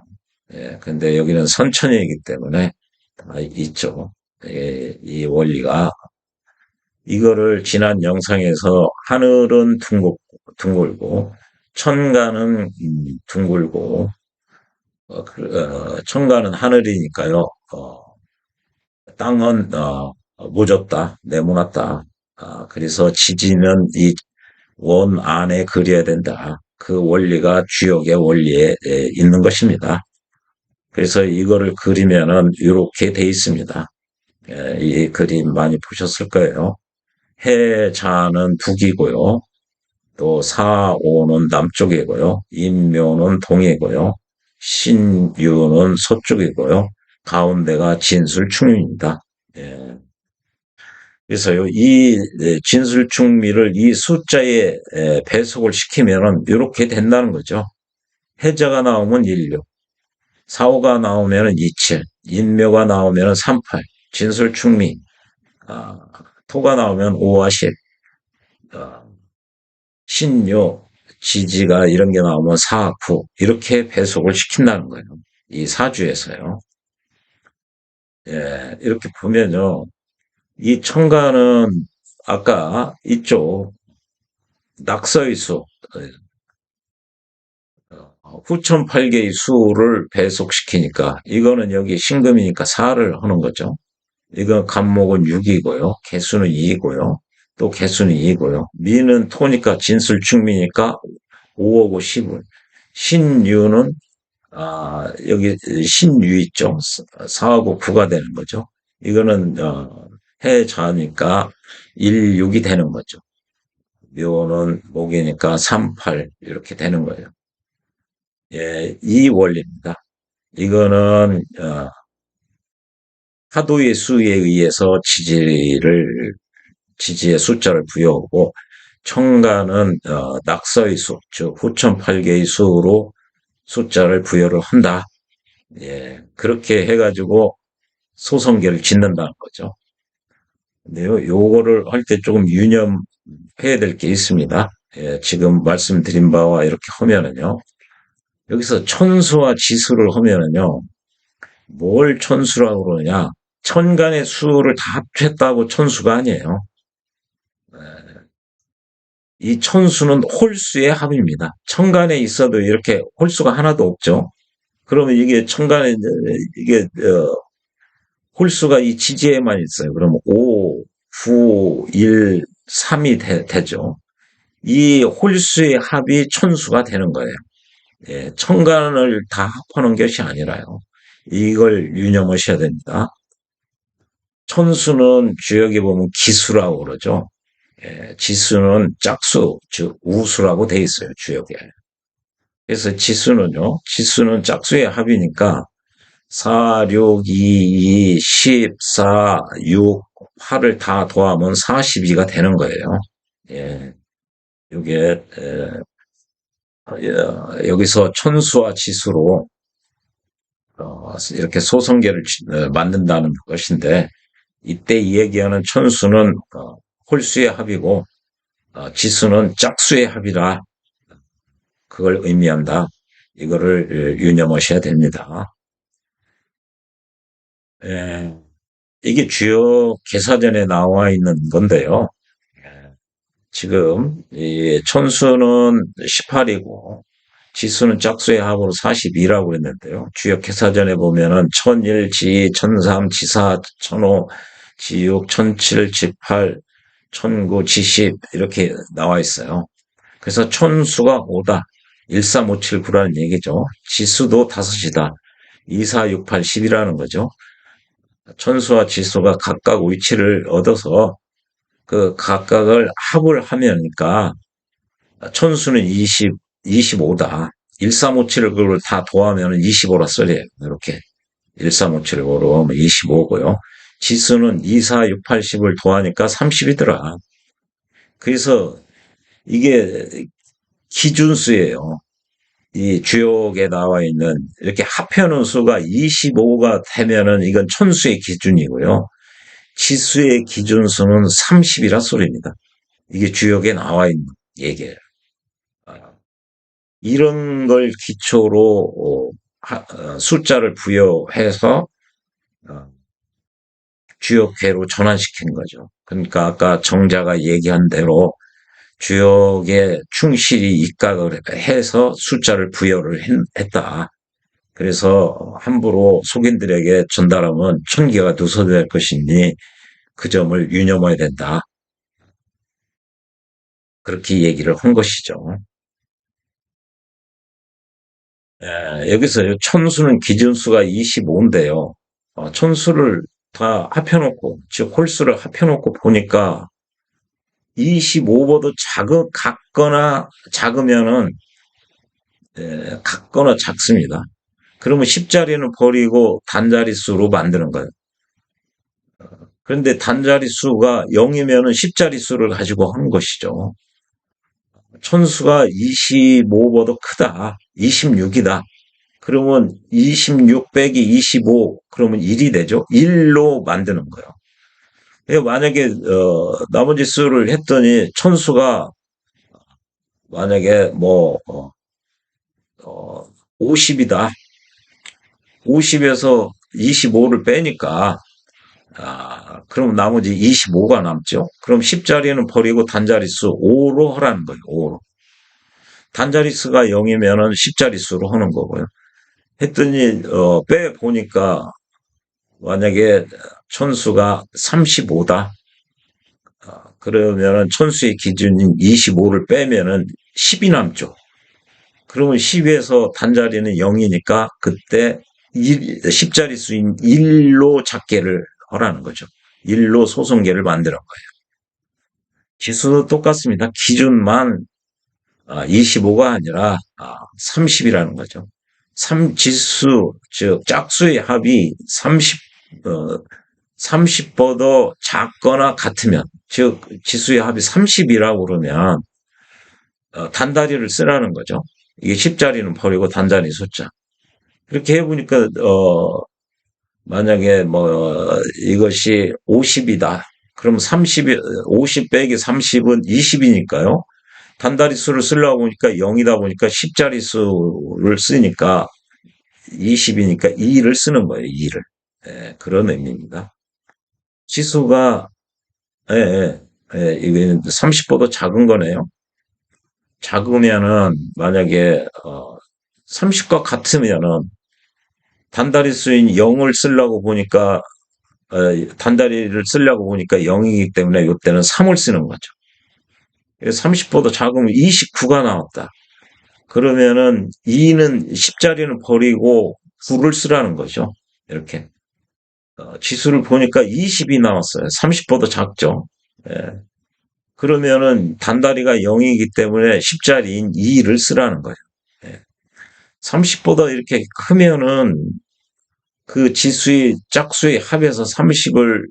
예, 근데 여기는 선천이기 때문에 있죠. 예, 이 원리가 이거를 지난 영상에서 하늘은 둥글고 천간은 둥글고 천간은 하늘이니까요. 땅은 모졌다, 네모났다. 그래서 지지는 이 원 안에 그려야 된다. 그 원리가 주역의 원리에 있는 것입니다. 그래서 이거를 그리면은 이렇게 돼 있습니다. 이 그림 많이 보셨을 거예요. 해자는 북이고요. 또 사오는 남쪽이고요. 인묘는 동이고요. 신유는 서쪽이고요. 가운데가 진술충입니다. 예. 그래서요, 이 진술충미를 이 숫자에 배속을 시키면은 이렇게 된다는 거죠. 해자가 나오면 16, 사오가 나오면은 27, 인묘가 나오면은 38, 진술충미, 아, 토가 나오면 5와 10, 신묘, 지지가 이런 게 나오면 4, 9 이렇게 배속을 시킨다는 거예요. 이 사주에서요. 예, 이렇게 보면요. 이 천간은 아까 이쪽 낙서의 수, 후천 8개의 수를 배속시키니까 이거는 여기 신금이니까 4를 하는 거죠. 이거 간목은 6이고요. 개수는 2이고요. 또 개수는 2이고요. 미는 토니까 진술충미니까 5하고 10을. 신유는 여기 신유 있죠. 4하고 9가 되는 거죠. 이거는 해자니까 1, 6이 되는 거죠. 묘는 목이니까 3, 8 이렇게 되는 거예요. 예, 이 원리입니다. 이거는 하도의 수에 의해서 지지의 숫자를 부여하고 청가는 낙서의 수, 즉 후천 8개의 수로 숫자를 부여를 한다. 예, 그렇게 해가지고 소성계를 짓는다는 거죠. 근데요, 요거를 할 때 조금 유념해야 될 게 있습니다. 예, 지금 말씀드린 바와 이렇게 하면은요, 여기서 천수와 지수를 하면은요, 뭘 천수라고 그러냐? 천간의 수를 다 합쳤다고 천수가 아니에요. 이 천수는 홀수의 합입니다. 천간에 있어도 이렇게 홀수가 하나도 없죠. 그러면 이게 천간에 이게 홀수가 이 지지에만 있어요. 그러면 5, 9, 1, 3이 되죠. 이 홀수의 합이 천수가 되는 거예요. 예, 천간을 다 합하는 것이 아니라요. 이걸 유념하셔야 됩니다. 천수는 주역에 보면 기수라고 그러죠. 예, 지수는 짝수, 즉 우수라고 돼 있어요, 주역에. 그래서 지수는 짝수의 합이니까 4, 6, 2, 2, 14, 6, 8을 다 더하면 42가 되는 거예요. 예, 이게 여기서 천수와 지수로 이렇게 소성계를 만든다는 것인데 이때 이 얘기하는 천수는 홀수의 합이고 지수는 짝수의 합이라 그걸 의미한다. 이거를 유념하셔야 됩니다. 예. 이게 주요 개사전에 나와 있는 건데요. 지금 이 천수는 18이고 지수는 짝수의 합으로 42라고 했는데요. 주요 개사전에 보면은 천일, 지, 천삼, 지사, 천오, 지육, 천칠, 지팔, 천구, 지십 이렇게 나와 있어요. 그래서 천수가 5다. 1357구라는 얘기죠. 지수도 5이다. 2, 4, 6, 8, 10이라는 거죠. 천수와 지수가 각각 위치를 얻어서 그 각각을 합을 하면니까 천수는 20, 25다. 1357을 그걸 다 더하면 25라 써요. 이렇게. 1357을 고르면 25고요. 지수는 2, 4, 6, 8, 10을 더하니까 30이더라. 그래서 이게 기준수예요. 이 주역에 나와 있는 이렇게 합해놓은 수가 25가 되면은 이건 천수의 기준이고요. 지수의 기준수는 30이라 소리입니다. 이게 주역에 나와 있는 얘기예요. 아, 이런 걸 기초로 숫자를 부여해서 어, 주역계로 전환시킨 거죠. 그러니까 아까 정자가 얘기한 대로 주역에 충실히 입각을 해서 숫자를 부여를 했다. 그래서 함부로 속인들에게 전달하면 천개가 누설될 것이니 그 점을 유념해야 된다. 그렇게 얘기를 한 것이죠. 여기서 천수는 기준수가 25인데요. 천수를 다 합해놓고, 즉 홀수를 합해놓고 보니까 25보다 같거나 작으면은 같거나 작습니다. 그러면 10자리는 버리고 단자릿수로 만드는 거예요. 그런데 단자릿수가 0이면은 10자릿수를 가지고 하는 것이죠. 천수가 25보다 크다. 26이다. 그러면 26 빼기 25, 그러면 1이 되죠. 1로 만드는 거예요. 만약에, 나머지 수를 했더니 천수가 만약에 50이다. 50에서 25를 빼니까, 그럼 나머지 25가 남죠. 그럼 10자리는 버리고 단자릿수 5로 하라는 거예요. 5로. 단자릿수가 0이면은 10자릿수로 하는 거고요. 했더니 빼 보니까 만약에 천수가 35다. 그러면은 천수의 기준인 25를 빼면은 10이 남죠. 그러면 10에서 단자리는 0이니까 그때 10자릿수인 1로 작계를 하라는 거죠. 1로 소성계를 만드는 거예요. 지수도 똑같습니다. 기준만 25가 아니라 30이라는 거죠. 지수, 즉 짝수의 합이 30보다 작거나 같으면, 즉 지수의 합이 30이라고 그러면 단다리를 쓰라는 거죠. 이게 10자리는 버리고 단자리 숫자. 이렇게 해보니까 만약에 이것이 50이다. 그럼 50 빼기 30은 20이니까요. 단다리 수를 쓰려고 보니까 0이다 보니까 10자리 수를 쓰니까 20이니까 2를 쓰는 거예요. 2를. 그런 의미입니다. 지수가 이게 30보다 작은 거네요. 작으면은 만약에 30과 같으면은 단다리 수인 0을 쓰려고 보니까 단다리를 쓰려고 보니까 0이기 때문에 이때는 3을 쓰는 거죠. 30보다 작으면 29가 나왔다. 그러면은 2는 10자리는 버리고 9를 쓰라는 거죠. 이렇게. 지수를 보니까 20이 나왔어요. 30보다 작죠. 예. 그러면은 단다리가 0이기 때문에 10자리인 2를 쓰라는 거예요. 예. 30보다 이렇게 크면은 그 지수의 짝수의 합에서 30을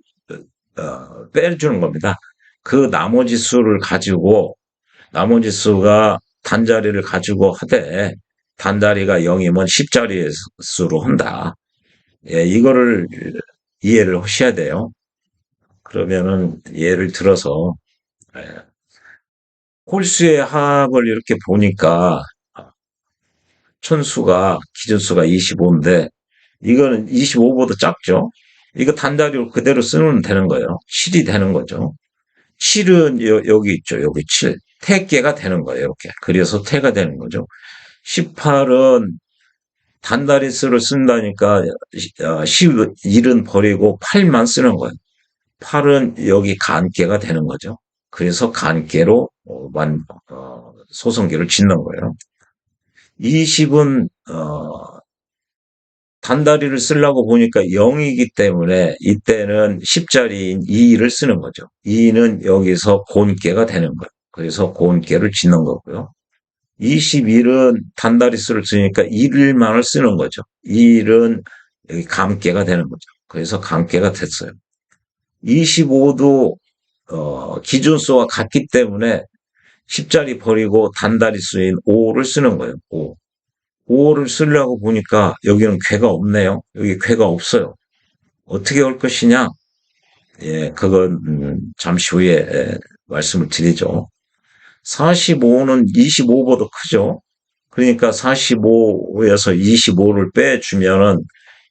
빼주는 겁니다. 그 나머지 수를 가지고 나머지 수가 단자리를 가지고 하되 단자리가 0이면 10자리 수로 한다. 예, 이거를 이해를 하셔야 돼요. 그러면은 예를 들어서 예, 홀수의 합을 이렇게 보니까 천수가 기준수가 25인데 이거는 25보다 작죠. 이거 단다리로 그대로 쓰면 되는 거예요. 7이 되는 거죠. 7은 여기 있죠. 여기 7. 태개가 되는 거예요. 이렇게. 그래서 태가 되는 거죠. 18은 단다리 수를 쓴다니까 11은 버리고 8만 쓰는 거예요. 8은 여기 간개가 되는 거죠. 그래서 간개로 소성계를 짓는 거예요. 20은 단다리를 쓰려고 보니까 0이기 때문에 이때는 10자리인 2를 쓰는 거죠. 2는 여기서 곤개가 되는 거예요. 그래서 곤개를 짓는 거고요. 21은 단다리 수를 쓰니까 1만을 쓰는 거죠. 1은 여기 감개가 되는 거죠. 그래서 감개가 됐어요. 25도 기준수와 같기 때문에 10자리 버리고 단다리 수인 5를 쓰는 거예요. 5. 5를 쓰려고 보니까 여기는 궤가 없네요. 여기 궤가 없어요. 어떻게 할 것이냐? 예, 그건 잠시 후에 말씀을 드리죠. 45는 25보다 크죠. 그러니까 45에서 25를 빼주면은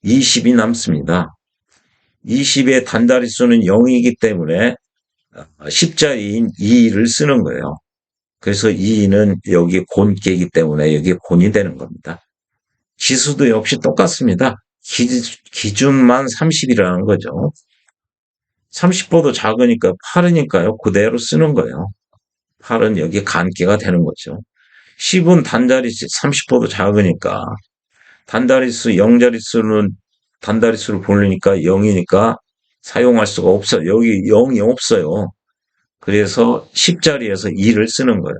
20이 남습니다. 20의 단다리 수는 0이기 때문에 10자리인 2를 쓰는 거예요. 그래서 2는 여기 곤개이기 때문에 여기 곤이 되는 겁니다. 지수도 역시 똑같습니다. 기준만 30이라는 거죠. 30보다 작으니까 8이니까요. 그대로 쓰는 거예요. 8은 여기 간개가 되는 거죠. 10은 단자리 30보다 작으니까 단자리수 0자리수는 단자리수를 보려니까 0이니까 사용할 수가 없어요. 여기 0이 없어요. 그래서 10자리에서 2를 쓰는 거예요.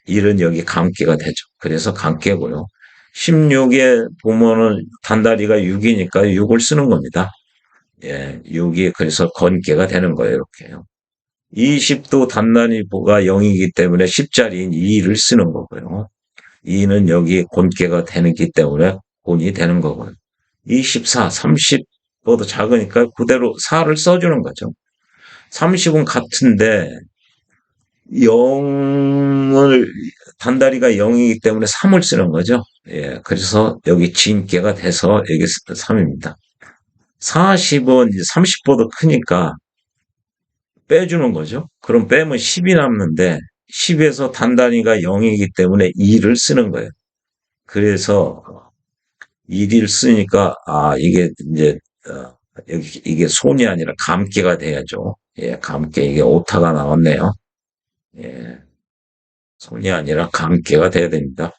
1은 여기 감개가 되죠. 그래서 감개고요. 16에 보면은 단다리가 6이니까 6을 쓰는 겁니다. 예, 6이 그래서 건개가 되는 거예요. 이렇게요. 20도 단단위보가 0이기 때문에 10자리인 2를 쓰는 거고요. 2는 여기 곤개가 되기 때문에 곤이 되는 거고요. 24, 30보다 작으니까 그대로 4를 써주는 거죠. 30은 같은데 0을 단다리가 0이기 때문에 3을 쓰는 거죠. 예, 그래서 여기 진개가 돼서 여기 3입니다. 40은 30보다 크니까 빼주는 거죠. 그럼 빼면 10이 남는데 10에서 단단위가 0이기 때문에 2를 쓰는 거예요. 그래서 1을 쓰니까 이게 이제 여기 이게 손이 아니라 감개가 돼야죠. 예, 감개 이게 오타가 나왔네요. 예, 손이 아니라 감개가 돼야 됩니다.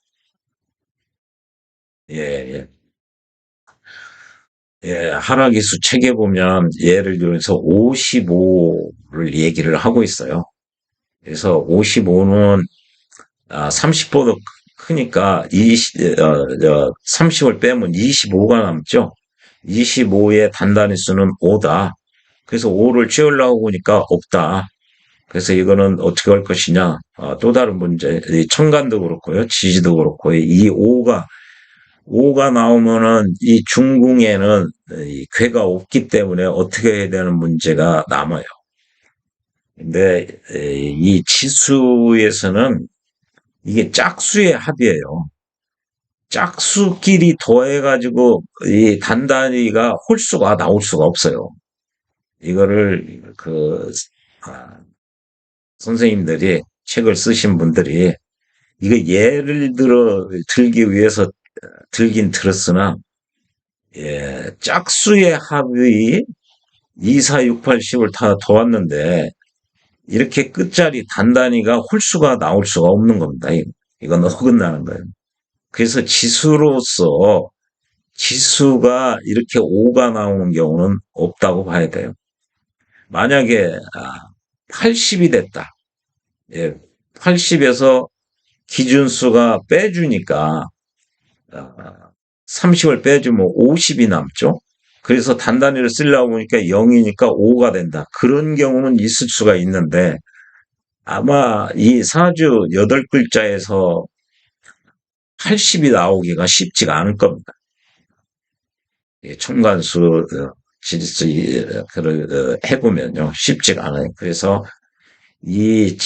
예, 예. 예, 하락기수 책에 보면 예를 들어서 55를 얘기를 하고 있어요. 그래서 55는 30보다 크니까 30을 빼면 25가 남죠. 25의 단단위 수는 5다. 그래서 5를 채우려고 보니까 없다. 그래서 이거는 어떻게 할 것이냐. 또 다른 문제. 청간도 그렇고요. 지지도 그렇고 이 5가 나오면은 이 중궁에는 이 궤가 없기 때문에 어떻게 해야 되는 문제가 남아요. 근데 이 지수에서는 이게 짝수의 합이에요. 짝수끼리 더해가지고 이 단단위가 홀수가 나올 수가 없어요. 이거를 선생님들이 책을 쓰신 분들이 이거 예를 들기 위해서 들긴 들었으나 예, 짝수의 합이 2, 4, 6, 8, 10을 다 더했는데 이렇게 끝자리 단단위가 홀수가 나올 수가 없는 겁니다. 이건 어긋나는 거예요. 그래서 지수가 이렇게 5가 나오는 경우는 없다고 봐야 돼요. 만약에 80이 됐다. 예, 80에서 기준수가 빼주니까 30을 빼주면 50이 남죠. 그래서 단단위를 쓰려고 보니까 0이니까 5가 된다. 그런 경우는 있을 수가 있는데 아마 이 사주 8글자에서 80이 나오기가 쉽지가 않을 겁니다. 첨간수 지리수를 해보면요. 쉽지가 않아요. 그래서 이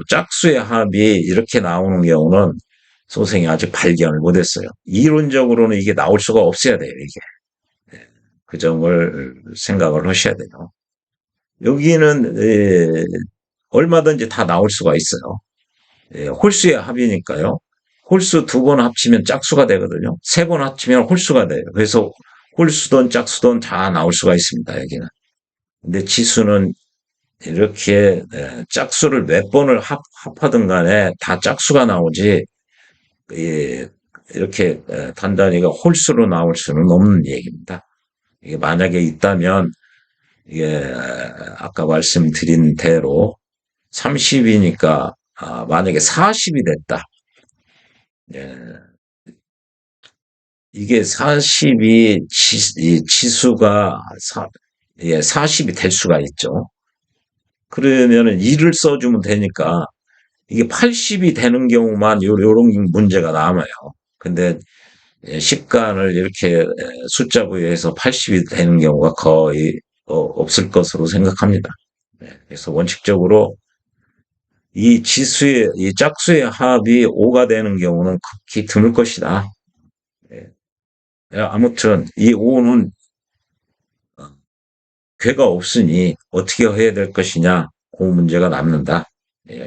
짝수의 합이 이렇게 나오는 경우는 선생님이 아직 발견을 못했어요. 이론적으로는 이게 나올 수가 없어야 돼요, 이게. 그 점을 생각을 하셔야 돼요. 여기는 얼마든지 다 나올 수가 있어요. 홀수의 합이니까요. 홀수 두 번 합치면 짝수가 되거든요. 세 번 합치면 홀수가 돼요. 그래서 홀수든 짝수든 다 나올 수가 있습니다. 여기는. 근데 지수는 이렇게 짝수를 몇 번을 합하든 간에 다 짝수가 나오지 이렇게 단단히가 홀수로 나올 수는 없는 얘기입니다. 이게 만약에 있다면 이게 아까 말씀드린 대로 30이니까 만약에 40이 됐다. 예, 이게 40이 이 지수가 40이 될 수가 있죠. 그러면은 2를 써주면 되니까 이게 80이 되는 경우만 요런 문제가 남아요. 근데 식간을 이렇게 숫자 부여해서 80이 되는 경우가 거의 없을 것으로 생각합니다. 그래서 원칙적으로 이 짝수의 합이 5가 되는 경우는 극히 드물 것이다. 아무튼 이 5는 괴가 없으니 어떻게 해야 될 것이냐, 그 문제가 남는다.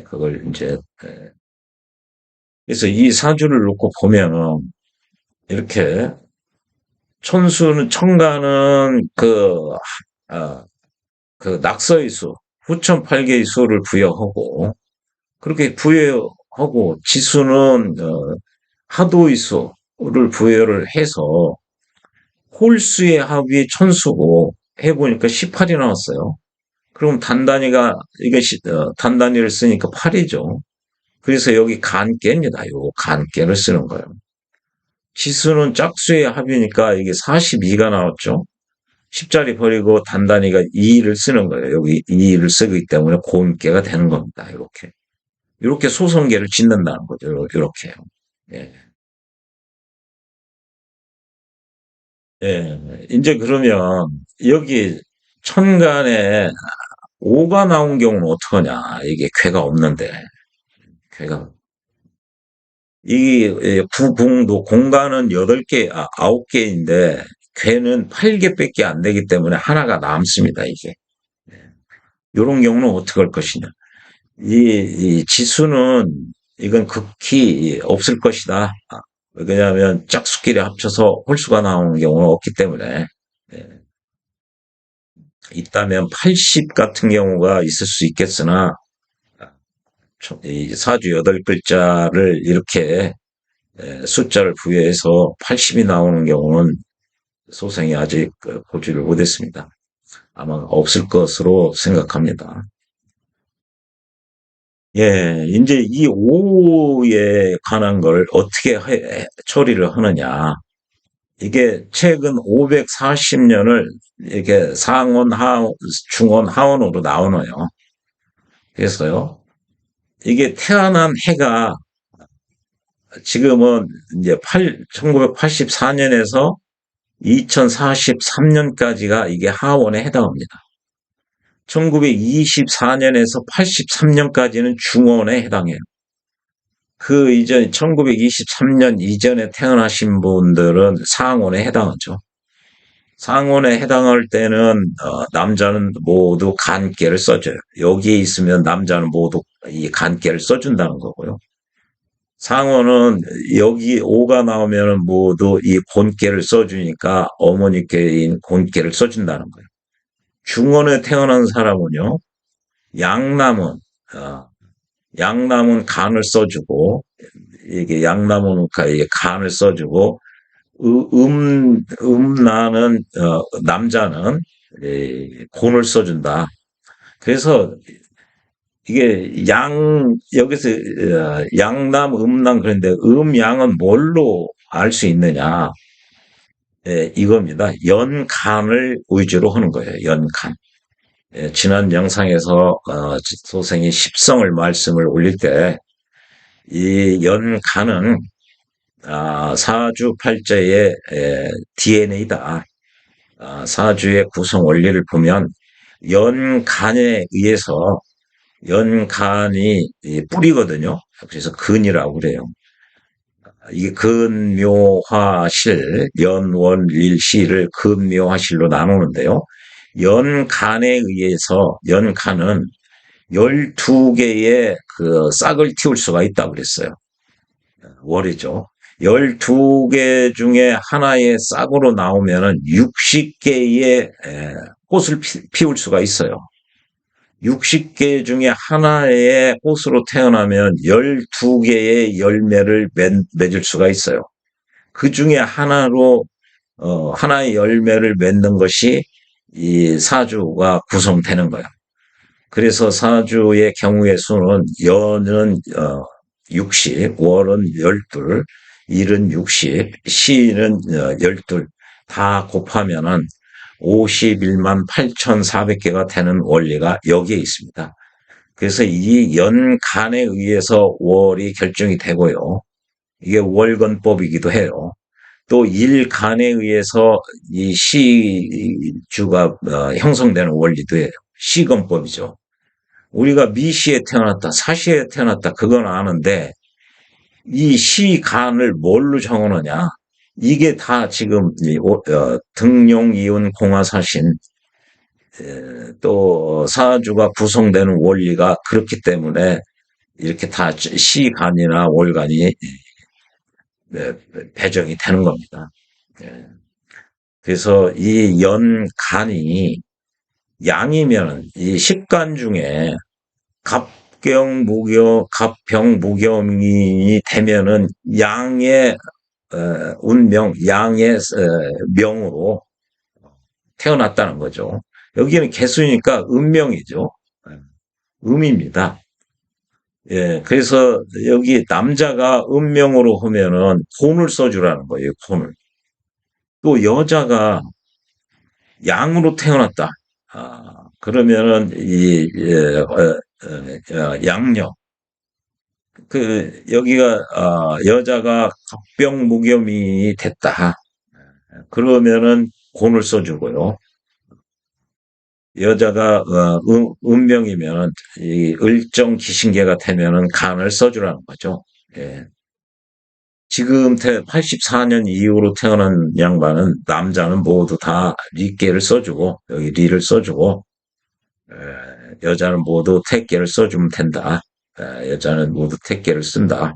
그걸 이제 그래서 이 사주를 놓고 보면은 이렇게 천간은 아, 그 낙서의 수, 후천 8개의 수를 부여하고 그렇게 부여하고 지수는 하도의 수를 부여를 해서 홀수의 합이 천수고 해보니까 18이 나왔어요. 그럼 단단히를 쓰니까 8이죠. 그래서 여기 간께입니다. 요 간께를 쓰는 거예요. 지수는 짝수의 합이니까 이게 42가 나왔죠. 10자리 버리고 단단히가 2를 쓰는 거예요. 여기 2를 쓰기 때문에 고음계가 되는 겁니다. 이렇게. 이렇게 소성계를 짓는다는 거죠. 이렇게요. 예. 예. 이제 그러면 여기 천간에 5가 나온 경우는 어떡하냐. 이게 괴가 없는데. 괴가. 이 구궁도 공간은 8개, 9개인데 괴는 8개밖에 안 되기 때문에 하나가 남습니다. 이게. 이런 경우는 어떻게 할 것이냐. 이 지수는 이건 극히 없을 것이다. 왜냐하면 짝수끼리 합쳐서 홀수가 나오는 경우는 없기 때문에 예, 있다면 80 같은 경우가 있을 수 있겠으나 이 사주 8글자를 이렇게 숫자를 부여해서 80이 나오는 경우는 소생이 아직 보지를 못했습니다. 아마 없을 것으로 생각합니다. 예, 이제 이 오후에 관한 걸 어떻게 처리를 하느냐. 이게 최근 540년을 이렇게 상원, 하원, 중원, 하원으로 나오네요. 그래서요, 이게 태어난 해가 지금은 이제 1984년에서 2043년까지가 이게 하원에 해당합니다. 1924년에서 83년까지는 중원에 해당해요. 그 이전 1923년 이전에 태어나신 분들은 상원에 해당하죠. 상원에 해당할 때는 남자는 모두 간께를 써줘요. 여기에 있으면 남자는 모두 이 간께를 써준다는 거고요. 상원은 여기 오가 나오면 모두 이 곤께를 써주니까 어머니께인 곤께를 써준다는 거예요. 중원에 태어난 사람은요, 양남은 어, 양남은 간을 써주고 이게 양남은 간을 써주고 음나는 남자는 곤을 써준다. 그래서 이게 여기서 양남 음남 그런데 음양은 뭘로 알 수 있느냐? 이겁니다. 연간을 위주로 하는 거예요. 연간. 지난 영상에서 소생이 십성을 말씀을 올릴 때 이 연간은 사주팔자의 DNA다. 사주의 구성 원리를 보면 연간에 의해서 연간이 뿌리거든요. 그래서 근이라고 그래요. 이게 근묘화실, 연월일시를 근묘화실로 나누는데요. 연간은 12개의 그 싹을 틔울 수가 있다고 그랬어요. 월이죠. 12개 중에 하나의 싹으로 나오면은 60개의 꽃을 피울 수가 있어요. 60개 중에 하나의 꽃으로 태어나면 12개의 열매를 맺을 수가 있어요. 그 중에 하나의 열매를 맺는 것이 이 사주가 구성되는 거예요. 그래서 사주의 경우의 수는 연은 60, 월은 12, 일은 60, 시는 12, 다 곱하면은 51만 8,400개가 되는 원리가 여기에 있습니다. 그래서 이 연간에 의해서 월이 결정이 되고요. 이게 월건법이기도 해요. 또 일간에 의해서 이 시주가 형성되는 원리도 해요. 시건법이죠. 우리가 미시에 태어났다, 사시에 태어났다, 그건 아는데, 이 시간을 뭘로 정하느냐? 이게 다 지금 등용, 이운, 공화사신, 또 사주가 구성되는 원리가 그렇기 때문에 이렇게 다 시간이나 월간이 배정이 되는 겁니다. 예. 그래서 이 연간이 양이면 이 식간 중에 갑병무겸이 되면은 양의 운명, 양의 명으로 태어났다는 거죠. 여기는 개수니까 음명이죠. 음입니다. 예, 그래서 여기 남자가 음명으로 하면은 곤을 써주라는 거예요, 곤을. 또 여자가 양으로 태어났다. 그러면은 양력. 여기가 여자가 갑병무겸이 됐다. 그러면은 곤을 써주고요. 여자가 음명이면 이 을정 기신계가 되면은 간을 써주라는 거죠. 예. 지금 84년 이후로 태어난 양반은 남자는 모두 다 리께를 써주고 여기 리를 써주고 여자는 모두 택계를 써주면 된다. 여자는 모두 택계를 쓴다.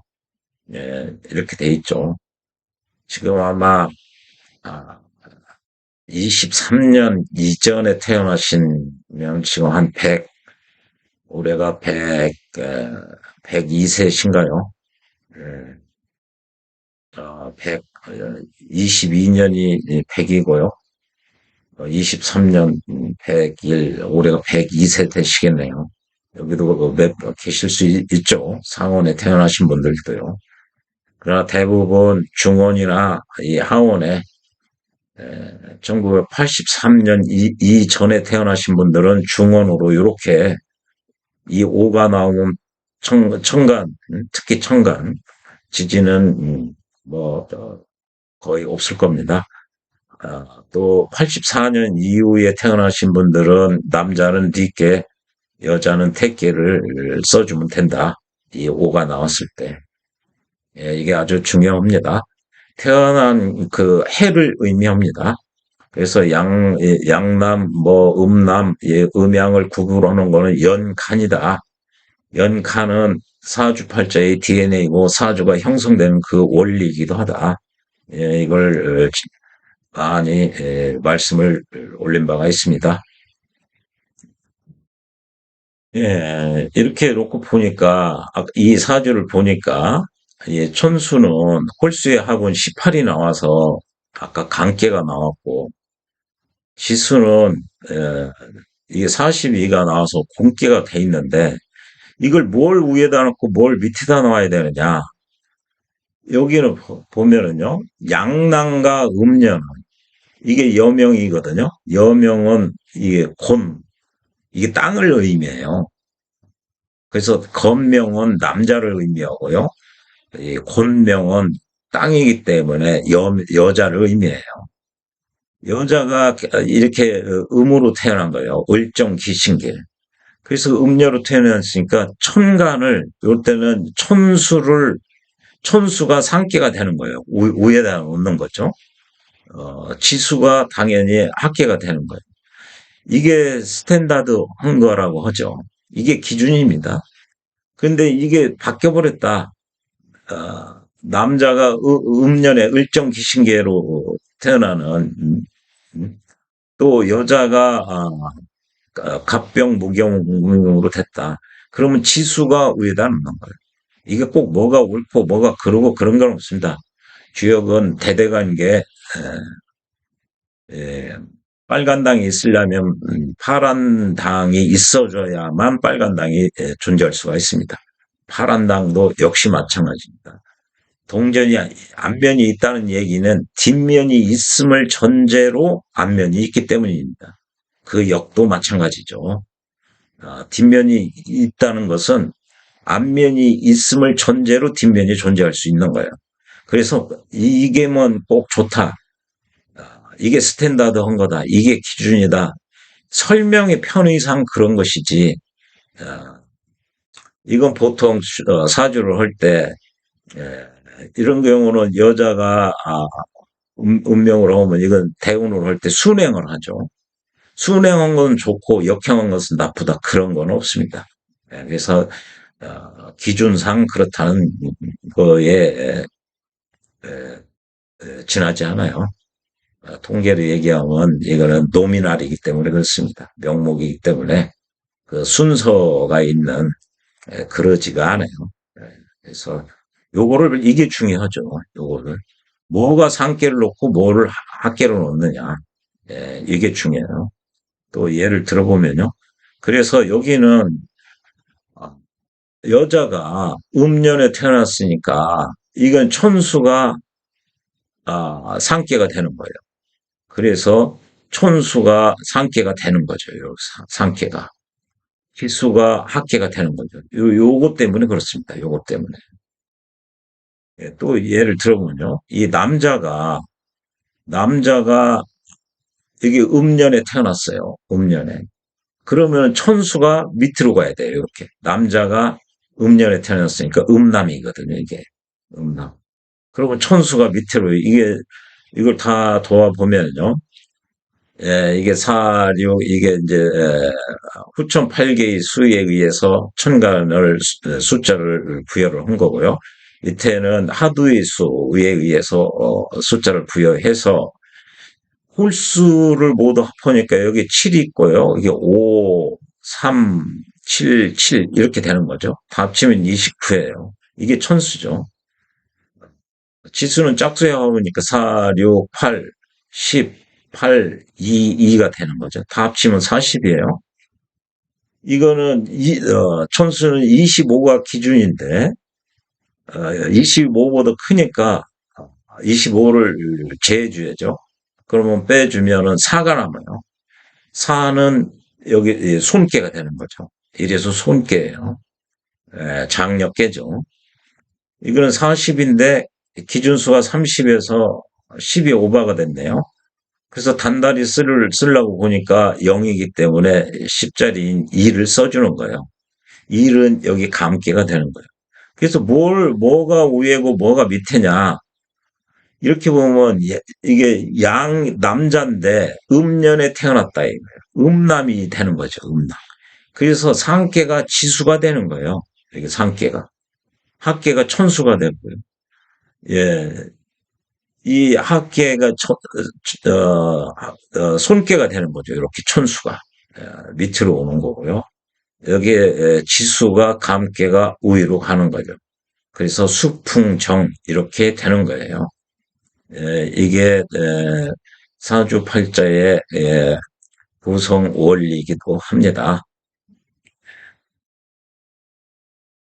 이렇게 돼 있죠. 지금 아마 23년 이전에 태어나시면 지금 한 100, 올해가 102세신가요? 22년이 100이고요. 23년 101, 올해가 102세 되시겠네요. 여기도 몇 계실 수 있죠. 상원에 태어나신 분들도요. 그러나 대부분 중원이나 이 하원에 1983년 이전에 태어나신 분들은 중원으로 이렇게 이 오가 나오면 청간, 특히 청간 지지는 거의 없을 겁니다. 또 84년 이후에 태어나신 분들은 남자는 니께, 여자는 택계를 써주면 된다. 이 오가 나왔을 때. 이게 아주 중요합니다. 태어난 그 해를 의미합니다. 그래서 양남, 음남, 음양을 구분하는 거는 연간이다. 연간은 사주팔자의 DNA고 사주가 형성되는 그 원리이기도 하다. 이걸 많이 말씀을 올린 바가 있습니다. 이렇게 놓고 보니까 이 사주를 보니까 촌수는 홀수의 합은 18이 나와서 아까 간계가 나왔고 지수는 이게 42가 나와서 공계가 돼 있는데 이걸 뭘 위에다 놓고 뭘 밑에다 놔야 되느냐? 여기는 보면은요, 양랑과 음녀는 이게 여명이거든요. 여명은 이게 이게 땅을 의미해요. 그래서 건명은 남자를 의미하고요. 이 곤명은 땅이기 때문에 여자를 의미해요. 여자가 이렇게 음으로 태어난 거예요. 을정 기신계. 그래서 음녀로 태어났으니까 천간을, 이럴 때는 천수를 천수가 상계가 되는 거예요. 우에다 놓는 거죠. 지수가 당연히 합계가 되는 거예요. 이게 스탠다드한 거라고 하죠. 이게 기준입니다. 근데 이게 바뀌어버렸다. 남자가 음년에 을정 기신계로 태어나는 또 여자가 갑병 무경으로 됐다. 그러면 지수가 위에다 놓는 거예요. 이게 꼭 뭐가 옳고 뭐가 그러고 그런 건 없습니다. 주역은 대대관계 빨간 당이 있으려면 파란 당이 있어줘야만 빨간 당이 존재할 수가 있습니다. 파란 당도 역시 마찬가지입니다. 동전이 앞면이 있다는 얘기는 뒷면이 있음을 전제로 앞면이 있기 때문입니다. 그 역도 마찬가지죠. 뒷면이 있다는 것은 앞면이 있음을 전제로 뒷면이 존재할 수 있는 거예요. 그래서 이게면 꼭 좋다. 이게 스탠다드한 거다. 이게 기준이다. 설명의 편의상 그런 것이지. 이건 보통 사주를 할 때 이런 경우는 여자가 운명으로 하면 이건 대운으로 할 때 순행을 하죠. 순행한 건 좋고 역행한 것은 나쁘다. 그런 건 없습니다. 그래서 기준상 그렇다는 거에 지나지 않아요. 통계로 얘기하면 이거는 노미날이기 때문에 그렇습니다. 명목이기 때문에 그 순서가 있는 그러지가 않아요. 그래서 요거를 이게 중요하죠. 요거를 뭐가 상계를 놓고 뭐를 합계로 놓느냐 이게 중요해요. 또 예를 들어보면요. 그래서 여기는 여자가 음년에 태어났으니까 이건 천수가 상계가 되는 거예요. 그래서 촌수가 상계가 되는 거죠. 요 상계가. 필수가 합계가 되는 거죠. 요거 때문에 그렇습니다. 요거 때문에. 예, 또 예를 들어보면요. 이 남자가 여기 음년에 태어났어요. 음년에. 그러면 천수가 밑으로 가야 돼요. 이렇게. 남자가 음년에 태어났으니까 음남이거든요. 이게. 음남. 그러면 천수가 밑으로 이걸 다 도와보면요. 예, 이게 사륙, 이게 이제, 후천 8개의 수에 의해서 천간을, 숫자를 부여를 한 거고요. 밑에는 하두의 수에 의해서, 숫자를 부여해서, 홀수를 모두 합하니까 여기 7이 있고요. 이게 5, 3, 7, 7, 이렇게 되는 거죠. 다 합치면 29예요. 이게 천수죠. 지수는 짝수에 하니까 4, 6, 8, 10, 8, 2, 2가 되는 거죠. 다 합치면 40이에요. 이거는, 천수는 25가 기준인데, 25보다 크니까 25를 제해줘야죠. 그러면 빼주면은 4가 남아요. 4는 여기 손께가 되는 거죠. 이래서 손께예요. 장력계죠. 이거는 40인데 기준수가 30에서 10이 오버가 됐네요. 그래서 단달이 쓰려고 보니까 0이기 때문에 10자리인 2를 써주는 거예요. 1은 여기 감기가 되는 거예요. 그래서 뭐가 위에고 뭐가 밑에냐. 이렇게 보면 이게 남자인데 음년에 태어났다 이거예요. 음남이 되는 거죠. 음남. 그래서 상계가 지수가 되는 거예요. 이게 상계가. 합계가 천수가 되고요. 예. 이 합계가 손계가 되는 거죠. 이렇게 천수가 밑으로 오는 거고요. 여기에 지수가 감계가 우위로 가는 거죠. 그래서 수풍정 이렇게 되는 거예요. 이게 사주팔자의 구성 원리이기도 합니다.